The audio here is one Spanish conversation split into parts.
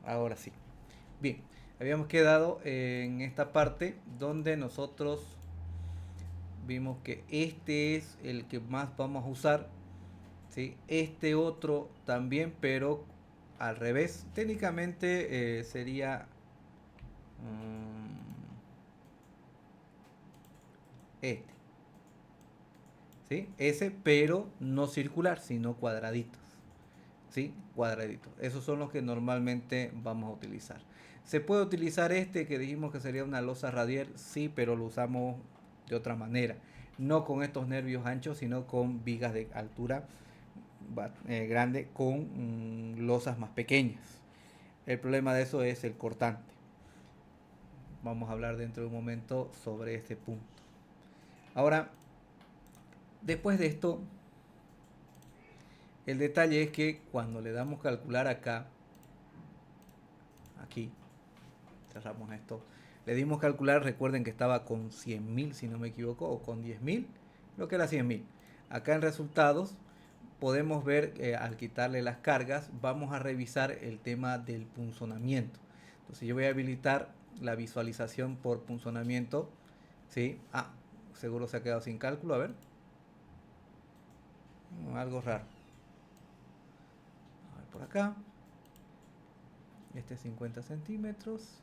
Ahora sí. Bien, habíamos quedado en esta parte donde nosotros vimos que este es el que más vamos a usar, ¿sí? Este otro también, pero al revés. Técnicamente sería este, ¿sí? Ese, pero no circular, sino cuadraditos, ¿sí? Cuadraditos. Esos son los que normalmente vamos a utilizar. Se puede utilizar este que dijimos que sería una losa radial, sí, pero lo usamos de otra manera. No con estos nervios anchos, sino con vigas de altura grande con losas más pequeñas. El problema de eso es el cortante. Vamos a hablar dentro de un momento sobre este punto. Ahora, después de esto, el detalle es que cuando le damos calcular acá, aquí, cerramos esto, le dimos calcular, recuerden que estaba con 100.000 si no me equivoco, o con 10.000, lo que era 100.000. Acá en resultados podemos ver, al quitarle las cargas, vamos a revisar el tema del punzonamiento. Entonces yo voy a habilitar la visualización por punzonamiento, ¿sí? Seguro se ha quedado sin cálculo, a ver. Algo raro. A ver por acá. Este es 50 centímetros.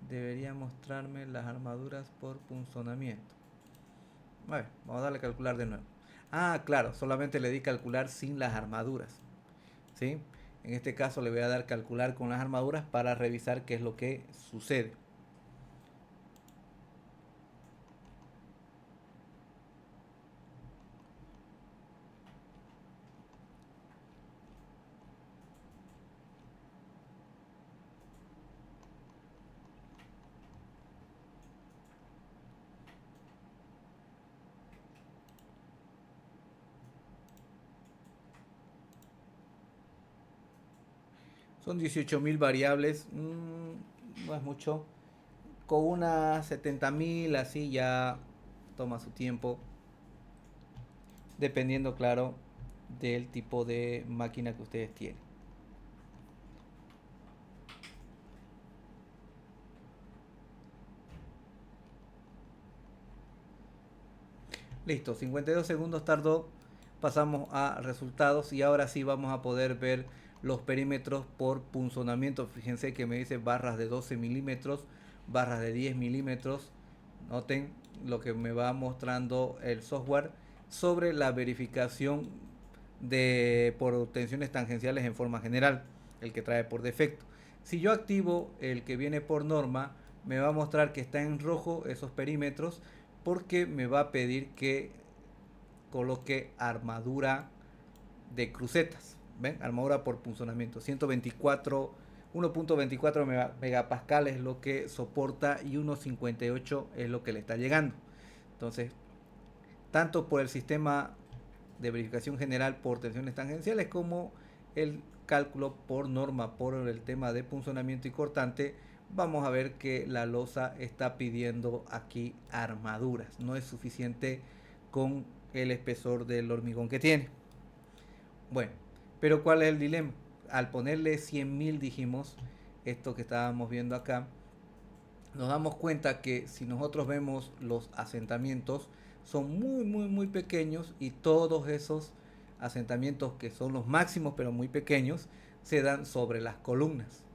Debería mostrarme las armaduras por punzonamiento. A ver, vamos a darle a calcular de nuevo. Claro, solamente le di calcular sin las armaduras, ¿sí? En este caso le voy a dar calcular con las armaduras para revisar qué es lo que sucede. Son 18.000 variables, no es mucho. Con unas 70.000 así ya toma su tiempo, dependiendo, claro, del tipo de máquina que ustedes tienen. Listo, 52 segundos tardó, pasamos a resultados y ahora sí vamos a poder ver los perímetros por punzonamiento. Fíjense que me dice barras de 12 milímetros, barras de 10 milímetros. Noten lo que me va mostrando el software sobre la verificación por tensiones tangenciales en forma general, el que trae por defecto. Si yo activo el que viene por norma, me va a mostrar que está en rojo esos perímetros, porque me va a pedir que coloque armadura de crucetas. ¿Ven? Armadura por punzonamiento. 1.24 megapascal es lo que soporta y 1.58 es lo que le está llegando. Entonces, tanto por el sistema de verificación general por tensiones tangenciales como el cálculo por norma por el tema de punzonamiento y cortante, vamos a ver que la losa está pidiendo aquí armaduras. No es suficiente con el espesor del hormigón que tiene. Bueno, pero ¿cuál es el dilema? Al ponerle 100.000, dijimos, esto que estábamos viendo acá, nos damos cuenta que si nosotros vemos los asentamientos, son muy pequeños, y todos esos asentamientos, que son los máximos pero muy pequeños, se dan sobre las columnas,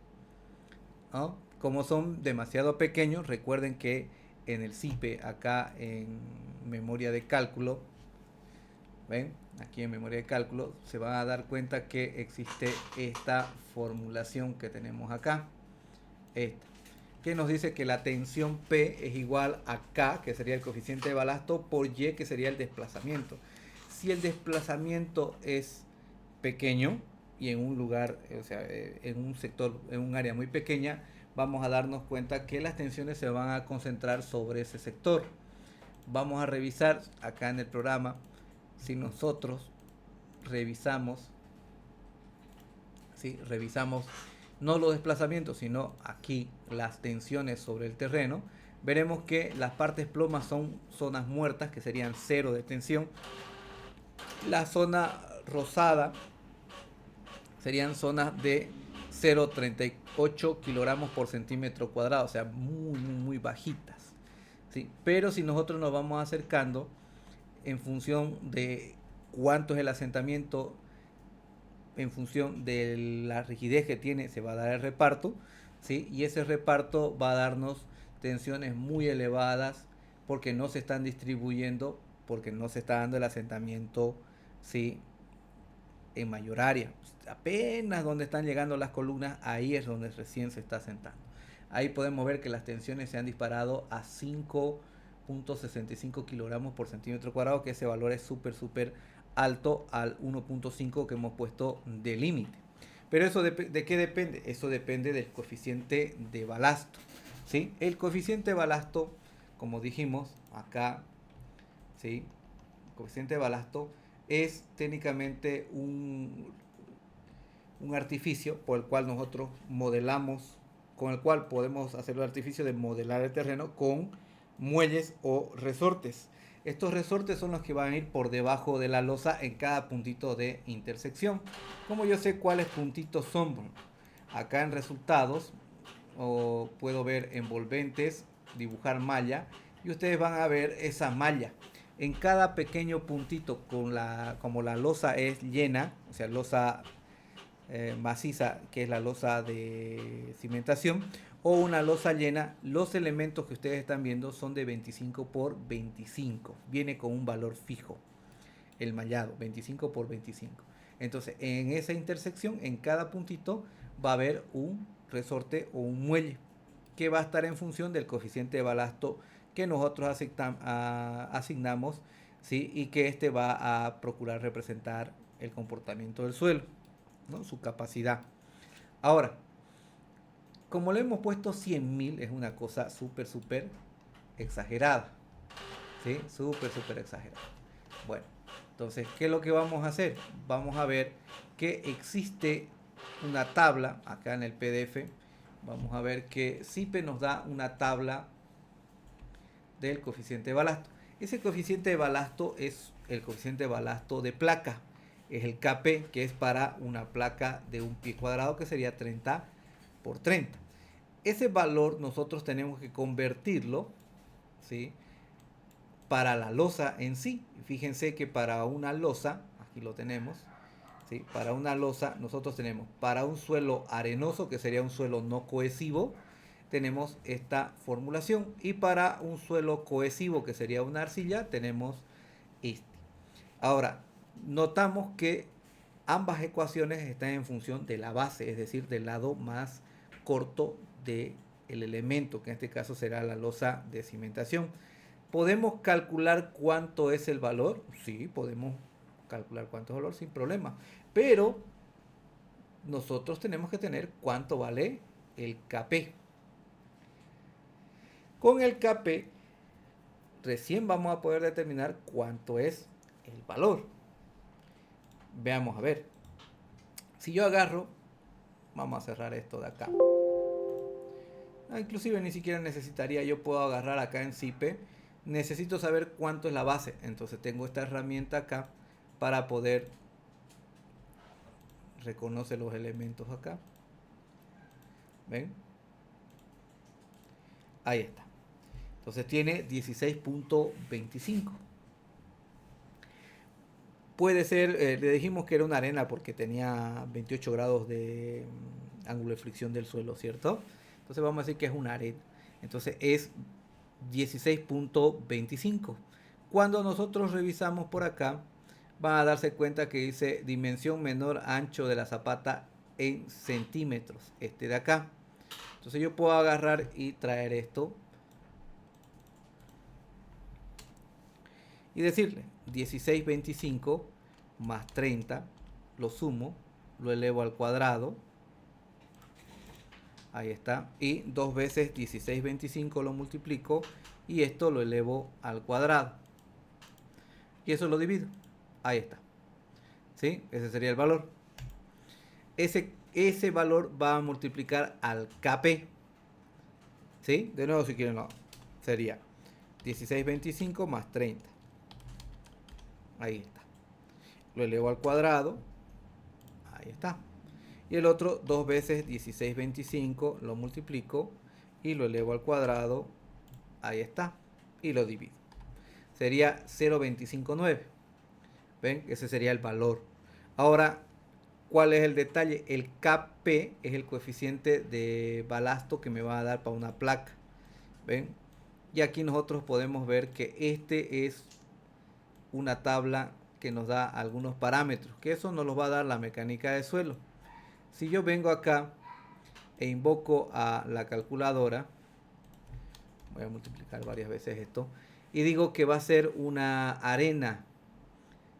¿no? Como son demasiado pequeños, recuerden que en el CIPE, acá en memoria de cálculo, ven, aquí en memoria de cálculo, se van a dar cuenta que existe esta formulación que tenemos acá, esta, que nos dice que la tensión P es igual a K, que sería el coeficiente de balasto, por Y, que sería el desplazamiento. Si el desplazamiento es pequeño y en un lugar, o sea, en un sector, en un área muy pequeña, vamos a darnos cuenta que las tensiones se van a concentrar sobre ese sector. Vamos a revisar acá en el programa si nosotros revisamos, ¿sí? Revisamos no los desplazamientos, sino aquí las tensiones sobre el terreno, veremos que las partes plomas son zonas muertas, que serían cero de tensión. La zona rosada serían zonas de 0,38 kilogramos por centímetro cuadrado, o sea, muy bajitas, ¿sí? Pero si nosotros nos vamos acercando en función de cuánto es el asentamiento, en función de la rigidez que tiene, se va a dar el reparto, ¿sí? Y ese reparto va a darnos tensiones muy elevadas porque no se están distribuyendo, porque no se está dando el asentamiento, ¿sí? En mayor área. Apenas donde están llegando las columnas, ahí es donde recién se está asentando. Ahí podemos ver que las tensiones se han disparado a 5,65 kilogramos por centímetro cuadrado, que ese valor es súper alto al 1,5 que hemos puesto de límite. Pero eso ¿de qué depende? Eso depende del coeficiente de balasto, ¿sí? El coeficiente de balasto, como dijimos acá, ¿sí? El coeficiente de balasto es técnicamente un artificio por el cual nosotros modelamos, con el cual podemos hacer el artificio de modelar el terreno con muelles o resortes. Estos resortes son los que van a ir por debajo de la losa en cada puntito de intersección. Como yo sé cuáles puntitos son, acá en resultados puedo ver envolventes, dibujar malla, y ustedes van a ver esa malla. En cada pequeño puntito, como la losa es llena, o sea, losa maciza, que es la losa de cimentación, o una losa llena, los elementos que ustedes están viendo son de 25 por 25. Viene con un valor fijo, el mallado, 25 por 25. Entonces, en esa intersección, en cada puntito, va a haber un resorte o un muelle, que va a estar en función del coeficiente de balasto que nosotros asignamos, ¿sí? Y que este va a procurar representar el comportamiento del suelo, ¿no? Su capacidad. Ahora, como le hemos puesto 100.000, es una cosa súper exagerada, ¿sí? Súper exagerada. Bueno, entonces, ¿qué es lo que vamos a hacer? Vamos a ver que existe una tabla acá en el PDF. Vamos a ver que CIPE nos da una tabla del coeficiente de balasto. Ese coeficiente de balasto es el coeficiente de balasto de placa. Es el KP, que es para una placa de un pie cuadrado, que sería 30 por 30. Ese valor nosotros tenemos que convertirlo, ¿sí?, para la losa en sí. Fíjense que para una losa, aquí lo tenemos, ¿sí?, para una losa nosotros tenemos, para un suelo arenoso, que sería un suelo no cohesivo, tenemos esta formulación, y para un suelo cohesivo, que sería una arcilla, tenemos este. Ahora, notamos que ambas ecuaciones están en función de la base, es decir, del lado más corto del elemento, que en este caso será la losa de cimentación. ¿Podemos calcular cuánto es el valor? Sí, podemos calcular cuánto es el valor sin problema, pero nosotros tenemos que tener cuánto vale el KP. Con el KP recién vamos a poder determinar cuánto es el valor. Veamos a ver. Si yo agarro, vamos a cerrar esto de acá. Inclusive ni siquiera necesitaría, yo puedo agarrar acá en CIPE. Necesito saber cuánto es la base. Entonces tengo esta herramienta acá para poder reconocer los elementos acá. ¿Ven? Ahí está. Entonces tiene 16,25. Puede ser, le dijimos que era una arena porque tenía 28 grados de ángulo de fricción del suelo, ¿cierto? Entonces vamos a decir que es una arena. Entonces es 16,25. Cuando nosotros revisamos por acá, van a darse cuenta que dice dimensión menor ancho de la zapata en centímetros, este de acá. Entonces yo puedo agarrar y traer esto y decirle 16,25 más 30, lo sumo, lo elevo al cuadrado, ahí está, y 2 veces 16,25 lo multiplico y esto lo elevo al cuadrado y eso lo divido, ahí está, ¿sí? Ese sería el valor. Ese valor va a multiplicar al KP, ¿sí? De nuevo, si quieren, no, sería 16,25 más 30, ahí está, lo elevo al cuadrado, ahí está, Y el otro 2 veces 1625, lo multiplico y lo elevo al cuadrado. Ahí está. Y lo divido. Sería 0,259. ¿Ven? Ese sería el valor. Ahora, ¿cuál es el detalle? El Kp es el coeficiente de balasto que me va a dar para una placa. ¿Ven? Y aquí nosotros podemos ver que este es una tabla que nos da algunos parámetros, que eso nos los va a dar la mecánica de suelo. Si yo vengo acá e invoco a la calculadora, voy a multiplicar varias veces esto, y digo que va a ser una arena,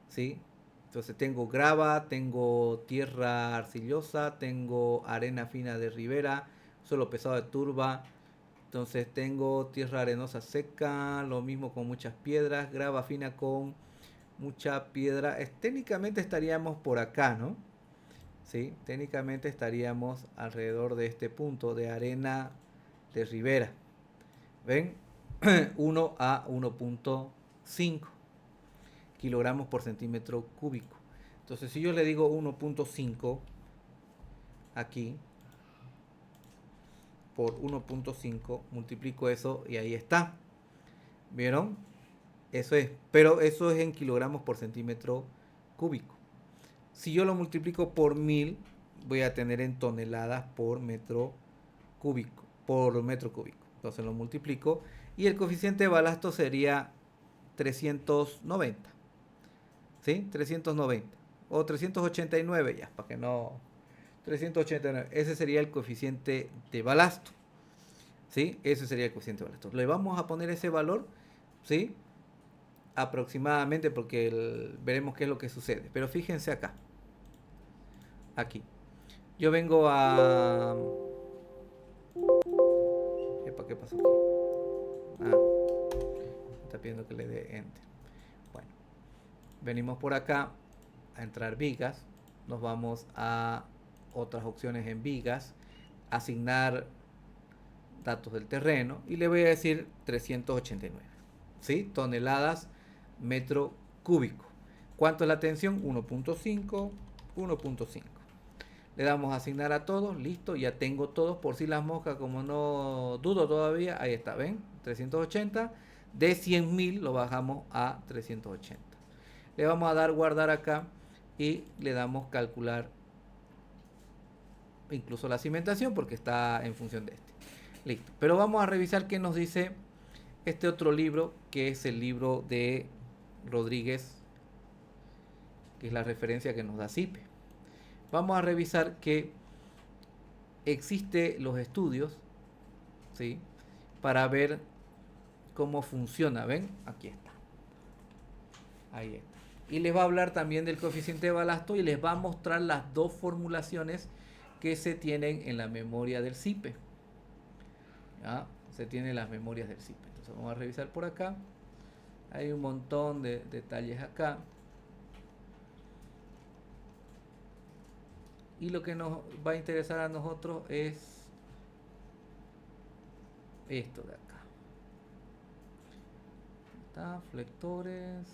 ¿sí? Entonces tengo grava, tengo tierra arcillosa, tengo arena fina de ribera, suelo pesado de turba, entonces tengo tierra arenosa seca, lo mismo con muchas piedras, grava fina con mucha piedra. Técnicamente estaríamos por acá, ¿no? Sí, técnicamente estaríamos alrededor de este punto de arena de ribera. ¿Ven? 1 a 1.5 kilogramos por centímetro cúbico. Entonces, si yo le digo 1.5 aquí por 1.5, multiplico eso y ahí está. ¿Vieron? Eso es, pero eso es en kilogramos por centímetro cúbico. Si yo lo multiplico por 1000, voy a tener en toneladas por metro cúbico, Entonces lo multiplico y el coeficiente de balasto sería 390. ¿Sí? 390 o 389 ya, para que no 389. Ese sería el coeficiente de balasto. ¿Sí? Ese sería el coeficiente de balasto. Le vamos a poner ese valor, ¿sí? Aproximadamente, porque veremos qué es lo que sucede. Pero fíjense acá. Aquí. Yo vengo a... Epa, ¿qué pasó aquí? Está pidiendo que le dé enter. Bueno. Venimos por acá a entrar vigas. Nos vamos a otras opciones en vigas. Asignar datos del terreno. Y le voy a decir 389. ¿Sí? Toneladas metro cúbico. ¿Cuánto es la tensión? 1.5, 1.5. Le damos a asignar a todos, listo, ya tengo todos, por si las moscas, como no dudo todavía, ahí está, ¿ven? 380, de 100.000 lo bajamos a 380. Le vamos a dar guardar acá y le damos calcular incluso la cimentación porque está en función de este. Listo, pero vamos a revisar qué nos dice este otro libro, que es el libro de Rodríguez, que es la referencia que nos da CIPE. Vamos a revisar que existen los estudios, ¿sí? Para ver cómo funciona. ¿Ven? Aquí está. Ahí está. Y les va a hablar también del coeficiente de balasto y les va a mostrar las dos formulaciones que se tienen en la memoria del CIPE. ¿Ya? Se tienen las memorias del CIPE. Entonces vamos a revisar por acá. Hay un montón de detalles acá. Y lo que nos va a interesar a nosotros es esto de acá. Está, flectores.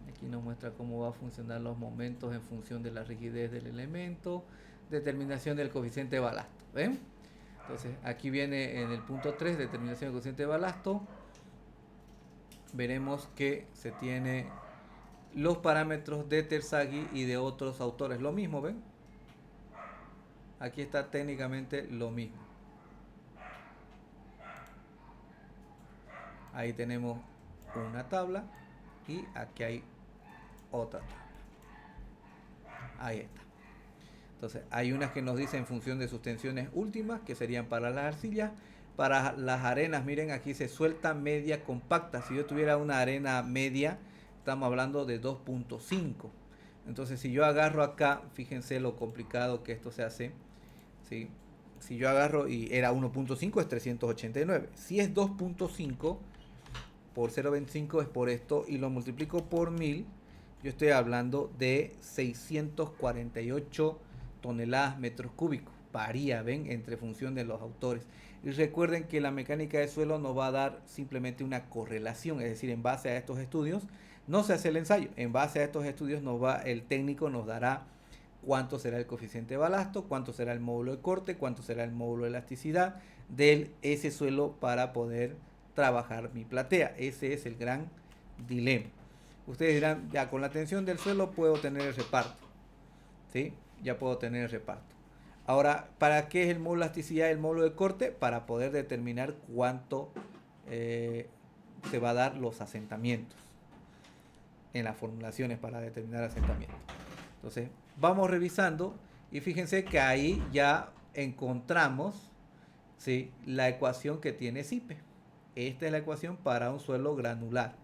Aquí nos muestra cómo va a funcionar los momentos en función de la rigidez del elemento. Determinación del coeficiente de balasto. ¿Ven? Entonces aquí viene en el punto 3, determinación del coeficiente de balasto. Veremos que se tiene los parámetros de Terzaghi y de otros autores. Lo mismo, ¿ven? Aquí está técnicamente lo mismo. Ahí tenemos una tabla y aquí hay otra tabla. Ahí está. Entonces, hay unas que nos dicen en función de sus tensiones últimas, que serían para las arcillas. Para las arenas, miren, aquí se suelta media compacta. Si yo tuviera una arena media, estamos hablando de 2.5. Entonces, si yo agarro acá, fíjense lo complicado que esto se hace, ¿sí? Si yo agarro y era 1.5 es 389. Si es 2.5 por 0.25 es por esto y lo multiplico por 1000, yo estoy hablando de 648 toneladas metros cúbicos. Varía, ven, entre función de los autores. Y recuerden que la mecánica de suelo nos va a dar simplemente una correlación, es decir, en base a estos estudios no se hace el ensayo, en base a estos estudios el técnico nos dará cuánto será el coeficiente de balasto, cuánto será el módulo de corte, cuánto será el módulo de elasticidad de ese suelo para poder trabajar mi platea. Ese es el gran dilema. Ustedes dirán, ya con la tensión del suelo puedo tener el reparto, ¿sí? Ya puedo tener el reparto. Ahora, ¿para qué es el módulo de elasticidad y el módulo de corte? Para poder determinar cuánto se va a dar los asentamientos en las formulaciones para determinar asentamientos. Entonces, vamos revisando y fíjense que ahí ya encontramos, ¿sí?, la ecuación que tiene SIPE. Esta es la ecuación para un suelo granular.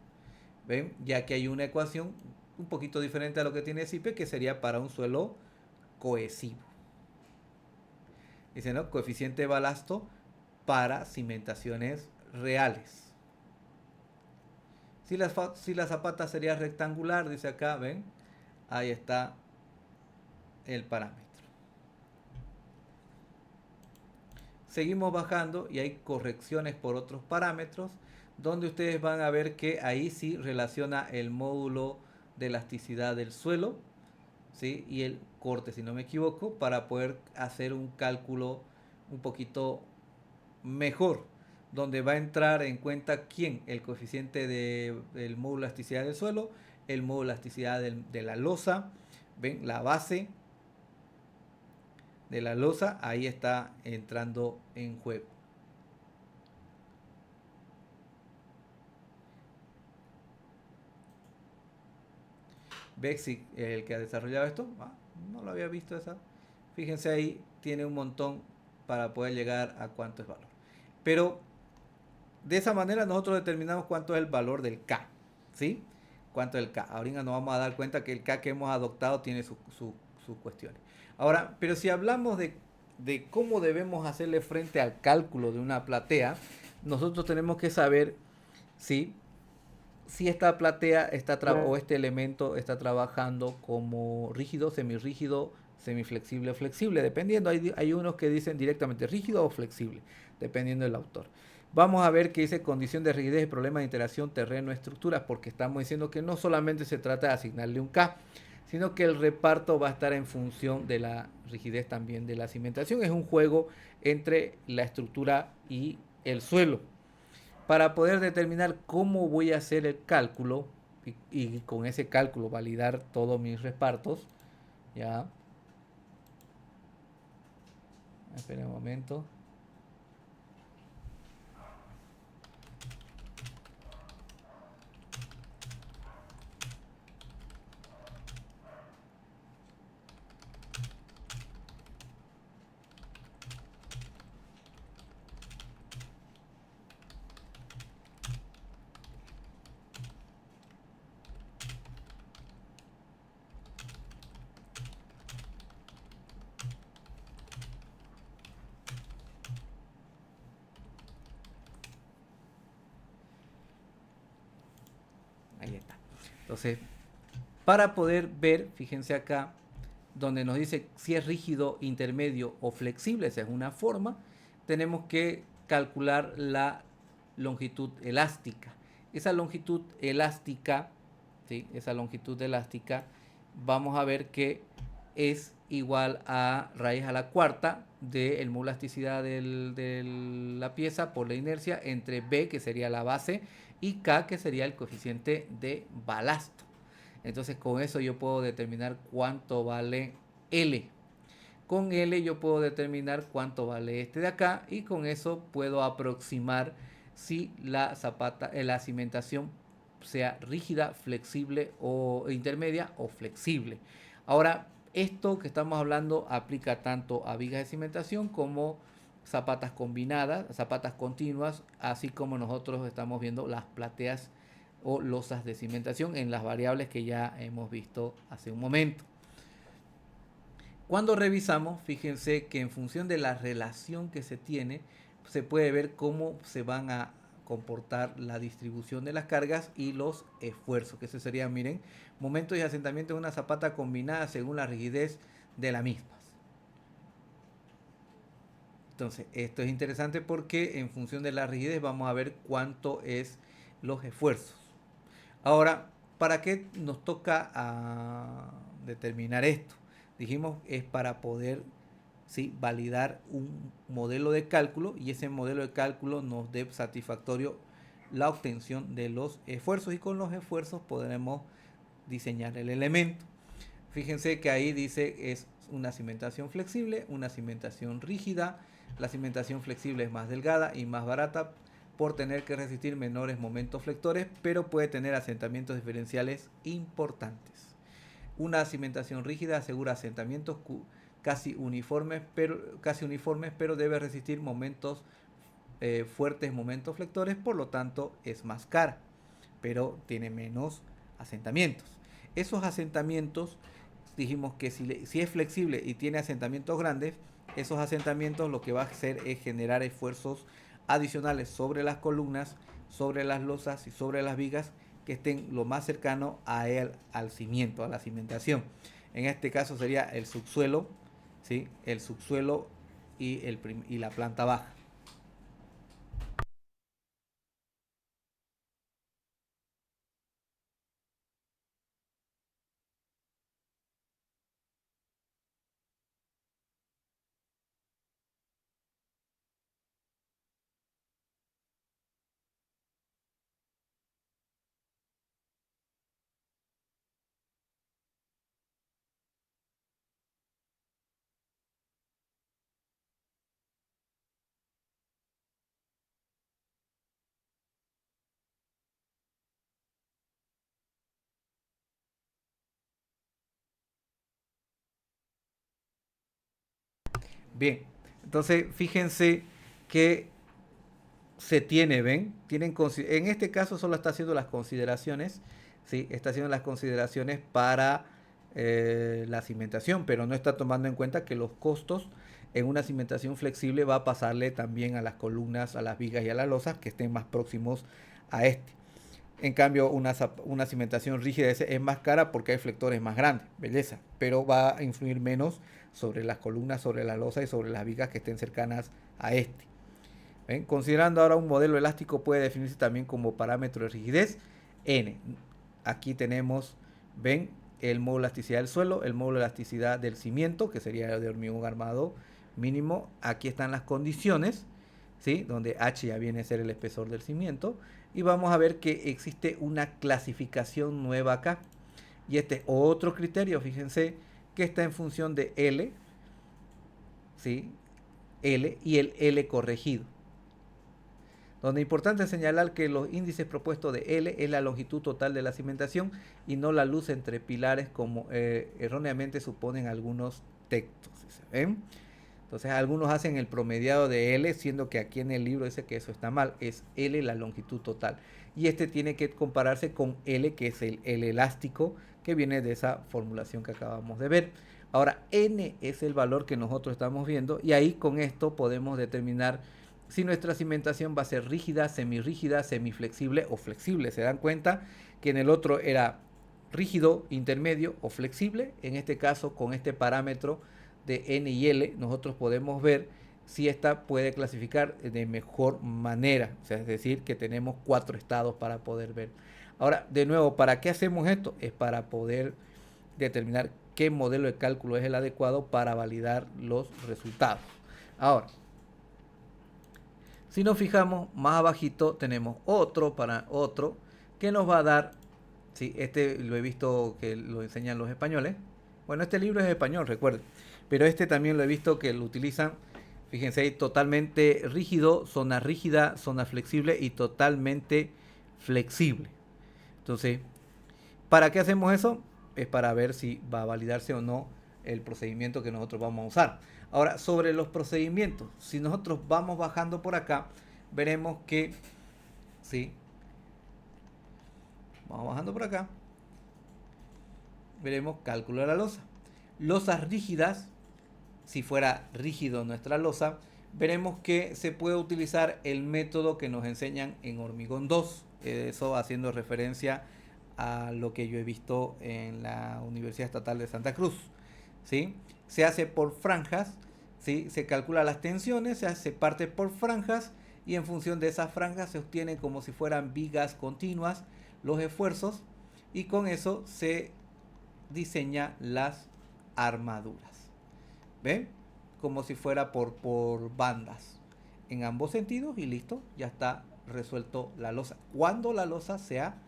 ¿Ven? Ya que hay una ecuación un poquito diferente a lo que tiene SIPE, que sería para un suelo cohesivo. Dice, ¿no? Coeficiente de balasto para cimentaciones reales. Si la zapata sería rectangular, dice acá, ¿ven? Ahí está el parámetro. Seguimos bajando y hay correcciones por otros parámetros, donde ustedes van a ver que ahí sí relaciona el módulo de elasticidad del suelo, ¿sí?, y el corte, si no me equivoco, para poder hacer un cálculo un poquito mejor, donde va a entrar en cuenta quién, el coeficiente del módulo de elasticidad del suelo, el módulo de elasticidad de la losa, ven, la base de la losa, ahí está entrando en juego. Bexic, el que ha desarrollado esto, no lo había visto esa. Fíjense ahí, tiene un montón para poder llegar a cuánto es valor. Pero de esa manera nosotros determinamos cuánto es el valor del K, ¿sí? Cuánto es el K. Ahorita nos vamos a dar cuenta que el K que hemos adoptado tiene sus cuestiones. Ahora, pero si hablamos de cómo debemos hacerle frente al cálculo de una platea, nosotros tenemos que saber si esta platea o este elemento está trabajando como rígido, semirrígido, semiflexible o flexible, dependiendo. Hay unos que dicen directamente rígido o flexible, dependiendo del autor. Vamos a ver que dice condición de rigidez y problema de interacción terreno-estructuras, porque estamos diciendo que no solamente se trata de asignarle un K, sino que el reparto va a estar en función de la rigidez también de la cimentación. Es un juego entre la estructura y el suelo. Para poder determinar cómo voy a hacer el cálculo y con ese cálculo validar todos mis repartos, ya. Esperen un momento. Ahí está. Entonces, para poder ver, fíjense acá, donde nos dice si es rígido, intermedio o flexible, esa es una forma, tenemos que calcular la longitud elástica. Esa longitud elástica, ¿sí?, esa longitud elástica, vamos a ver que es igual a raíz a la cuarta del módulo de elasticidad de la pieza por la inercia entre B, que sería la base, y K, que sería el coeficiente de balasto. Entonces con eso yo puedo determinar cuánto vale L. Con L yo puedo determinar cuánto vale este de acá, y con eso puedo aproximar si la cimentación sea rígida, flexible o intermedia o flexible. Ahora, esto que estamos hablando aplica tanto a vigas de cimentación como zapatas combinadas, zapatas continuas, así como nosotros estamos viendo las plateas o losas de cimentación en las variables que ya hemos visto hace un momento. Cuando revisamos, fíjense que en función de la relación que se tiene, se puede ver cómo se van a comportar la distribución de las cargas y los esfuerzos, que ese sería, miren, momentos y asentamientos de una zapata combinada según la rigidez de la misma. Entonces, esto es interesante porque en función de la rigidez vamos a ver cuánto es los esfuerzos. Ahora, ¿para qué nos toca determinar esto? dijimos, es para poder, ¿sí?, validar un modelo de cálculo, y ese modelo de cálculo nos dé satisfactorio la obtención de los esfuerzos, y con los esfuerzos podremos diseñar el elemento. Fíjense que ahí dice es una cimentación flexible, una cimentación rígida. La cimentación flexible es más delgada y más barata por tener que resistir menores momentos flectores, pero puede tener asentamientos diferenciales importantes. Una cimentación rígida asegura asentamientos casi uniformes, pero debe resistir fuertes momentos flectores, por lo tanto es más cara, pero tiene menos asentamientos. Esos asentamientos, dijimos que si es flexible y tiene asentamientos grandes, esos asentamientos lo que va a hacer es generar esfuerzos adicionales sobre las columnas, sobre las losas y sobre las vigas que estén lo más cercano al cimiento, a la cimentación. En este caso sería el subsuelo, ¿sí?, el subsuelo y la planta baja. Bien, entonces fíjense que ven, en este caso solo está haciendo las consideraciones, ¿sí? Está haciendo las consideraciones para la cimentación, pero no está tomando en cuenta que los costos en una cimentación flexible va a pasarle también a las columnas, a las vigas y a las losas que estén más próximos a este. En cambio, una cimentación rígida es más cara porque hay flectores más grandes, belleza, pero va a influir menos sobre las columnas, sobre la losa y sobre las vigas que estén cercanas a este. ¿Ven? Considerando ahora un modelo elástico puede definirse también como parámetro de rigidez N. Aquí tenemos, ven, el módulo de elasticidad del suelo, el módulo de elasticidad del cimiento, que sería de hormigón armado mínimo. Aquí están las condiciones, ¿sí?, donde H ya viene a ser el espesor del cimiento. Y vamos a ver que existe una clasificación nueva acá. Y este otro criterio, fíjense, que está en función de L, ¿sí?, L y el L corregido. Donde es importante señalar que los índices propuestos de L es la longitud total de la cimentación y no la luz entre pilares como erróneamente suponen algunos textos. ¿Sí? ¿Ven? Entonces algunos hacen el promediado de L, siendo que aquí en el libro dice que eso está mal, es L la longitud total. Y este tiene que compararse con L, que es el elástico, que viene de esa formulación que acabamos de ver. Ahora, N es el valor que nosotros estamos viendo, y ahí con esto podemos determinar si nuestra cimentación va a ser rígida, semirrígida, semiflexible o flexible. ¿Se dan cuenta que en el otro era rígido, intermedio o flexible? En este caso, con este parámetro de N y L, nosotros podemos ver si esta puede clasificar de mejor manera. O sea, es decir, que tenemos 4 estados para poder ver. Ahora, de nuevo, ¿para qué hacemos esto? Es para poder determinar qué modelo de cálculo es el adecuado para validar los resultados. Ahora, si nos fijamos más abajito tenemos otro que nos va a dar, sí, este lo he visto que lo enseñan los españoles. Bueno, este libro es español, recuerden, pero este también lo he visto que lo utilizan. Fíjense ahí, totalmente rígido, zona rígida, zona flexible y totalmente flexible. Entonces, ¿para qué hacemos eso? Es para ver si va a validarse o no el procedimiento que nosotros vamos a usar. Ahora, sobre los procedimientos, si nosotros vamos bajando por acá, veremos que, sí, vamos bajando por acá, veremos cálculo de la losa. Losas rígidas, si fuera rígido nuestra losa, veremos que se puede utilizar el método que nos enseñan en Hormigón 2, eso haciendo referencia a lo que yo he visto en la Universidad Estatal de Santa Cruz, ¿sí? Se hace por franjas, ¿sí? Se calcula las tensiones, se parte por franjas y en función de esas franjas se obtiene como si fueran vigas continuas los esfuerzos, y con eso se diseña las armaduras. ¿Ven? Como si fuera por bandas en ambos sentidos y listo, ya está resuelto la losa. Cuando la losa sea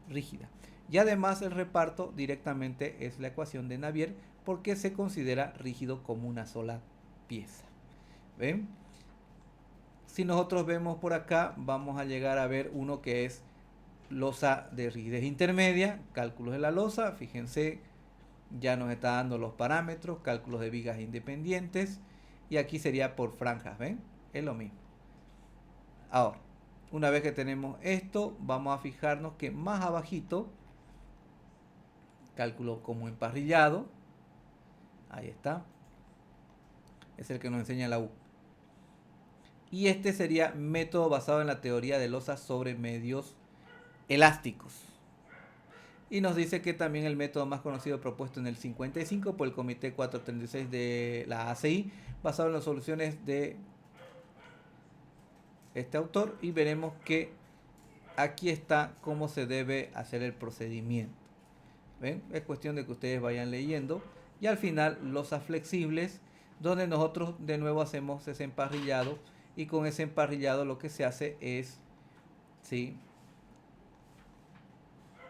rígida. Y además el reparto directamente es la ecuación de Navier porque se considera rígido como una sola pieza. ¿Ven? Si nosotros vemos por acá, vamos a llegar a ver uno que es losa de rigidez intermedia, cálculos de la losa, fíjense, ya nos está dando los parámetros, cálculos de vigas independientes, y aquí sería por franjas, ¿ven? Es lo mismo. Ahora, una vez que tenemos esto, vamos a fijarnos que más abajito, cálculo como emparrillado, ahí está, es el que nos enseña la U. Y este sería método basado en la teoría de losas sobre medios elásticos. Y nos dice que también el método más conocido propuesto en el 55 por el Comité 436 de la ACI, basado en las soluciones de este autor, y veremos que aquí está cómo se debe hacer el procedimiento. ¿Ven? Es cuestión de que ustedes vayan leyendo. Y al final, losas flexibles, donde nosotros de nuevo hacemos ese emparrillado, y con ese emparrillado lo que se hace es, ¿sí?,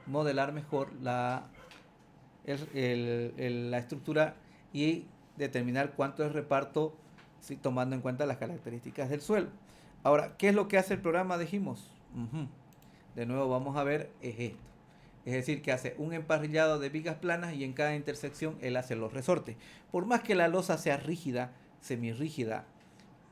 modelar mejor la estructura y determinar cuánto es reparto, ¿sí?, tomando en cuenta las características del suelo. Ahora, ¿qué es lo que hace el programa? Dijimos. De nuevo vamos a ver, es esto. Es decir, que hace un emparrillado de vigas planas y en cada intersección él hace los resortes. Por más que la losa sea rígida, semirrígida,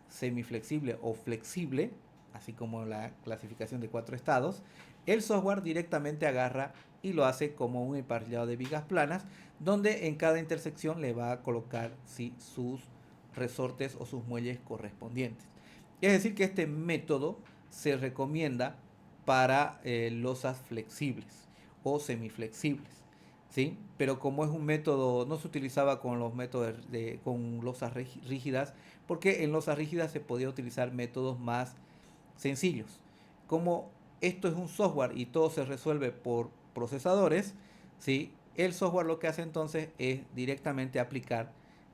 semiflexible o flexible, así como la clasificación de 4 estados, el software directamente agarra y lo hace como un emparrillado de vigas planas, donde en cada intersección le va a colocar, sí, sus resortes o sus muelles correspondientes. Es decir, que este método se recomienda para losas flexibles o semiflexibles, ¿sí? Pero como es un método, no se utilizaba con los métodos con losas rígidas, porque en losas rígidas se podía utilizar métodos más sencillos. Como esto es un software y todo se resuelve por procesadores, ¿sí?, el software lo que hace entonces es directamente aplicar,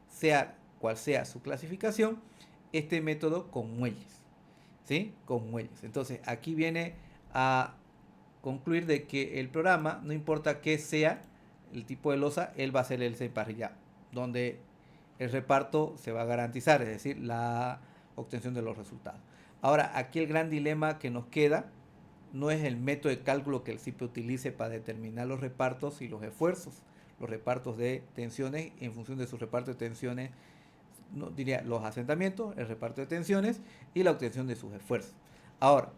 sea cual sea su clasificación, este método con muelles, ¿sí?, con muelles. Entonces aquí viene a concluir de que el programa, no importa qué sea el tipo de losa, él va a hacer el emparrillado, donde el reparto se va a garantizar, es decir, la obtención de los resultados. Ahora, aquí el gran dilema que nos queda no es el método de cálculo que el CIPE utilice para determinar los repartos y los esfuerzos, los repartos de tensiones en función de su reparto de tensiones, no, diría los asentamientos, el reparto de tensiones y la obtención de sus esfuerzos. Ahora,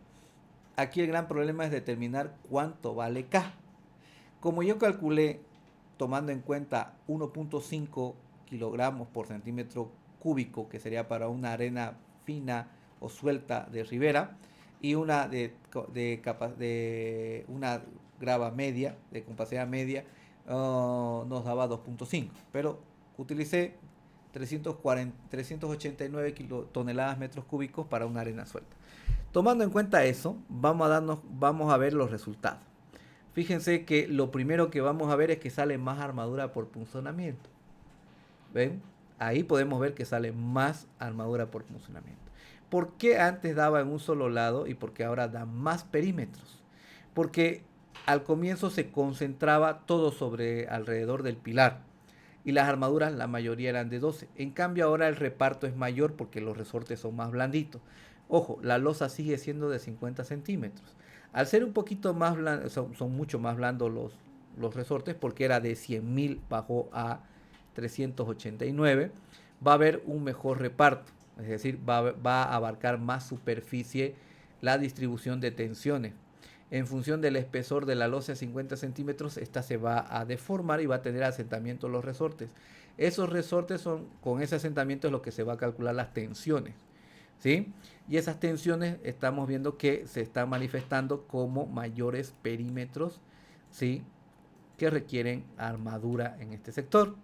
aquí el gran problema es determinar cuánto vale K. Como yo calculé tomando en cuenta 1.5 kilogramos por centímetro cúbico, que sería para una arena fina o suelta de ribera, y una de una grava media, de capacidad media, nos daba 2.5, pero utilicé 389 toneladas metros cúbicos para una arena suelta. Tomando en cuenta eso, vamos a ver los resultados. Fíjense que lo primero que vamos a ver es que sale más armadura por punzonamiento. ¿Ven? Ahí podemos ver que sale más armadura por punzonamiento. ¿Por qué antes daba en un solo lado y por qué ahora da más perímetros? Porque al comienzo se concentraba todo alrededor del pilar y las armaduras la mayoría eran de 12. En cambio ahora el reparto es mayor porque los resortes son más blanditos. Ojo, la losa sigue siendo de 50 centímetros. Al ser un poquito más blandos, son mucho más blandos los resortes, porque era de 100.000 bajó a 389, va a haber un mejor reparto, es decir, va a abarcar más superficie la distribución de tensiones. En función del espesor de la losa de 50 centímetros, esta se va a deformar y va a tener asentamiento los resortes. Esos resortes son, con ese asentamiento es lo que se va a calcular las tensiones, ¿sí? Y esas tensiones estamos viendo que se están manifestando como mayores perímetros, ¿sí?, que requieren armadura en este sector,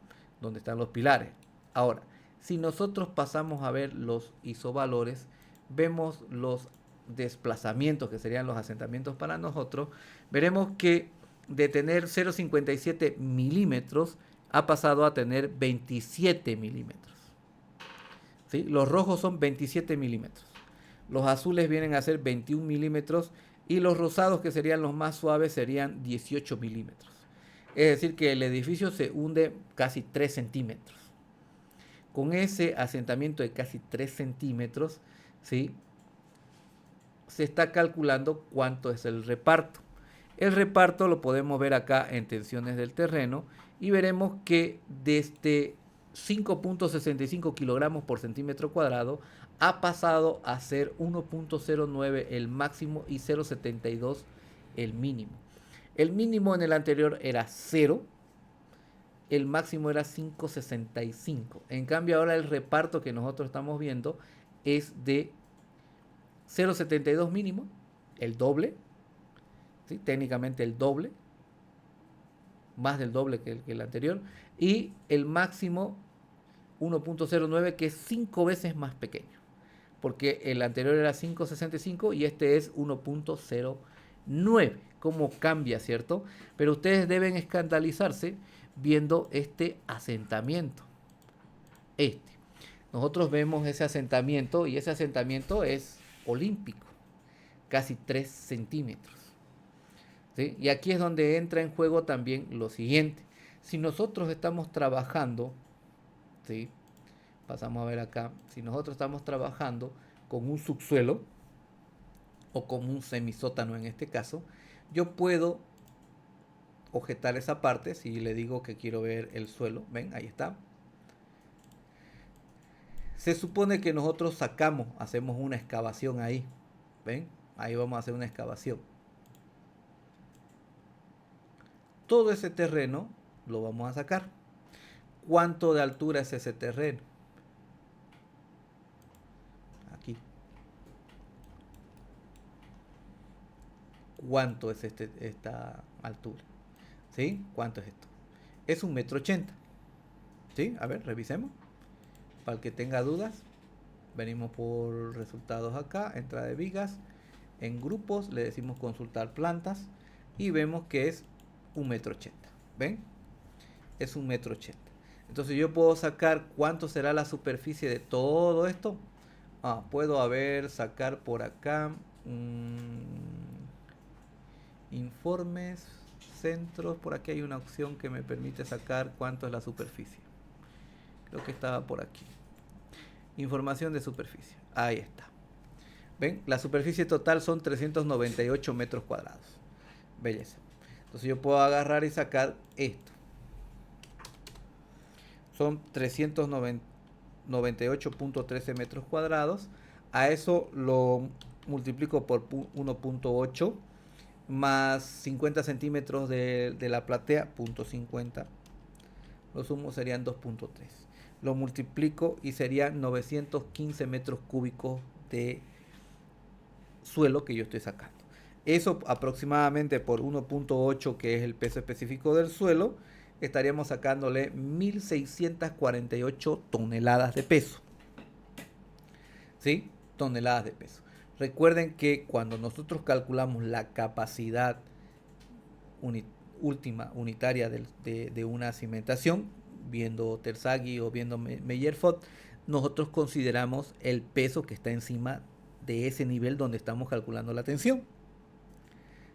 donde están los pilares. Ahora, si nosotros pasamos a ver los isovalores, vemos los desplazamientos, que serían los asentamientos para nosotros, veremos que de tener 0,57 milímetros ha pasado a tener 27 milímetros. ¿Sí? Los rojos son 27 milímetros. Los azules vienen a ser 21 milímetros y los rosados, que serían los más suaves, serían 18 milímetros. Es decir, que el edificio se hunde casi 3 centímetros. Con ese asentamiento de casi 3 centímetros, ¿sí?, se está calculando cuánto es el reparto. El reparto lo podemos ver acá en tensiones del terreno y veremos que desde 5.65 kilogramos por centímetro cuadrado ha pasado a ser 1.09 el máximo y 0.72 el mínimo. El mínimo en el anterior era 0, el máximo era 5.65. En cambio ahora el reparto que nosotros estamos viendo es de 0.72 mínimo, el doble, ¿sí?, técnicamente el doble, más del doble que el anterior, y el máximo 1.09, que es 5 veces más pequeño, porque el anterior era 5.65 y este es 1.09. ¿Cómo cambia, cierto? Pero ustedes deben escandalizarse viendo este asentamiento. Nosotros vemos ese asentamiento y ese asentamiento es olímpico, casi 3 centímetros. ¿Sí? Y aquí es donde entra en juego también lo siguiente. Si nosotros estamos trabajando, ¿sí?, pasamos a ver acá, si nosotros estamos trabajando con un subsuelo o con un semisótano en este caso, yo puedo objetar esa parte. Si le digo que quiero ver el suelo, ven, ahí está. Se supone que nosotros hacemos una excavación ahí, ven, ahí vamos a hacer una excavación. Todo ese terreno lo vamos a sacar. ¿Cuánto de altura es ese terreno? Aquí. ¿Cuánto es esta altura? ¿Sí? ¿Cuánto es esto? Es 1,80 m. ¿Sí? A ver, revisemos. Para el que tenga dudas, venimos por resultados acá, entrada de vigas. En grupos le decimos consultar plantas y vemos que es 1,80 m. ¿Ven? Es 1,80 m. Entonces yo puedo sacar cuánto será la superficie de todo esto. Puedo sacar por acá informes, centros. Por aquí hay una opción que me permite sacar cuánto es la superficie. Creo que estaba por aquí. Información de superficie. Ahí está. ¿Ven? La superficie total son 398 metros cuadrados. Belleza. Entonces yo puedo agarrar y sacar esto. Son 398.13 metros cuadrados. A eso lo multiplico por 1.8 más 50 centímetros de la platea, 0.50. Lo sumo serían 2.3. Lo multiplico y serían 915 metros cúbicos de suelo que yo estoy sacando. Eso aproximadamente por 1.8, que es el peso específico del suelo, estaríamos sacándole 1.648 toneladas de peso. ¿Sí? Toneladas de peso. Recuerden que cuando nosotros calculamos la capacidad última unitaria de una cimentación, viendo Terzaghi o viendo Meyerhoff, nosotros consideramos el peso que está encima de ese nivel donde estamos calculando la tensión.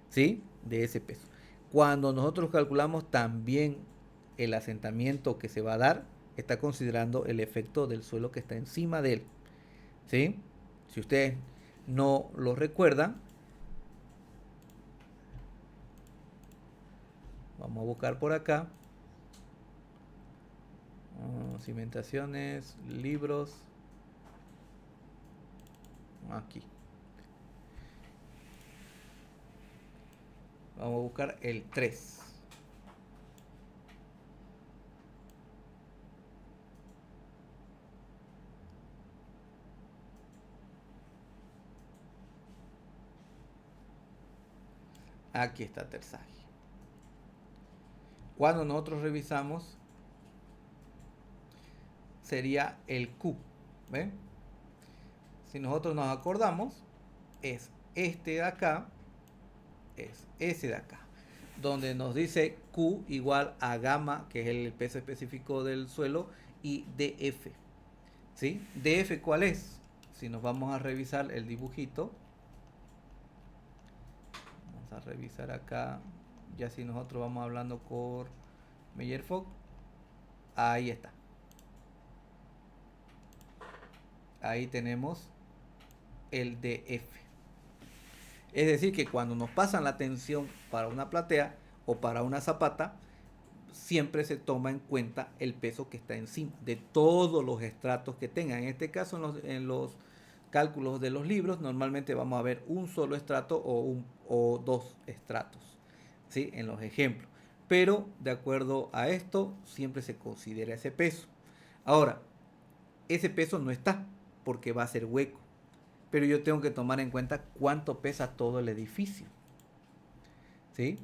¿Sí? De ese peso. Cuando nosotros calculamos también el asentamiento que se va a dar, está considerando el efecto del suelo que está encima de él. ¿Sí? Si ustedes no lo recuerdan, vamos a buscar por acá. Cimentaciones, libros. Aquí. Vamos a buscar el 3. Aquí está Terzaghi. Cuando nosotros revisamos, sería el Q. ¿Ven? Si nosotros nos acordamos, es este de acá, es ese de acá. donde nos dice Q igual a gamma, que es el peso específico del suelo, y DF. ¿Sí? DF, ¿cuál es? Si nos vamos a revisar el dibujito, vamos a revisar acá, ya si nosotros vamos hablando por Meyerhof, ahí está. Ahí tenemos el DF. Es decir, que cuando nos pasan la tensión para una platea o para una zapata, siempre se toma en cuenta el peso que está encima de todos los estratos que tengan. En este caso, en los cálculos de los libros, normalmente vamos a ver un solo estrato o dos estratos, ¿sí? En los ejemplos. Pero de acuerdo a esto, siempre se considera ese peso. Ahora, ese peso no está porque va a ser hueco. Pero yo tengo que tomar en cuenta cuánto pesa todo el edificio, ¿sí?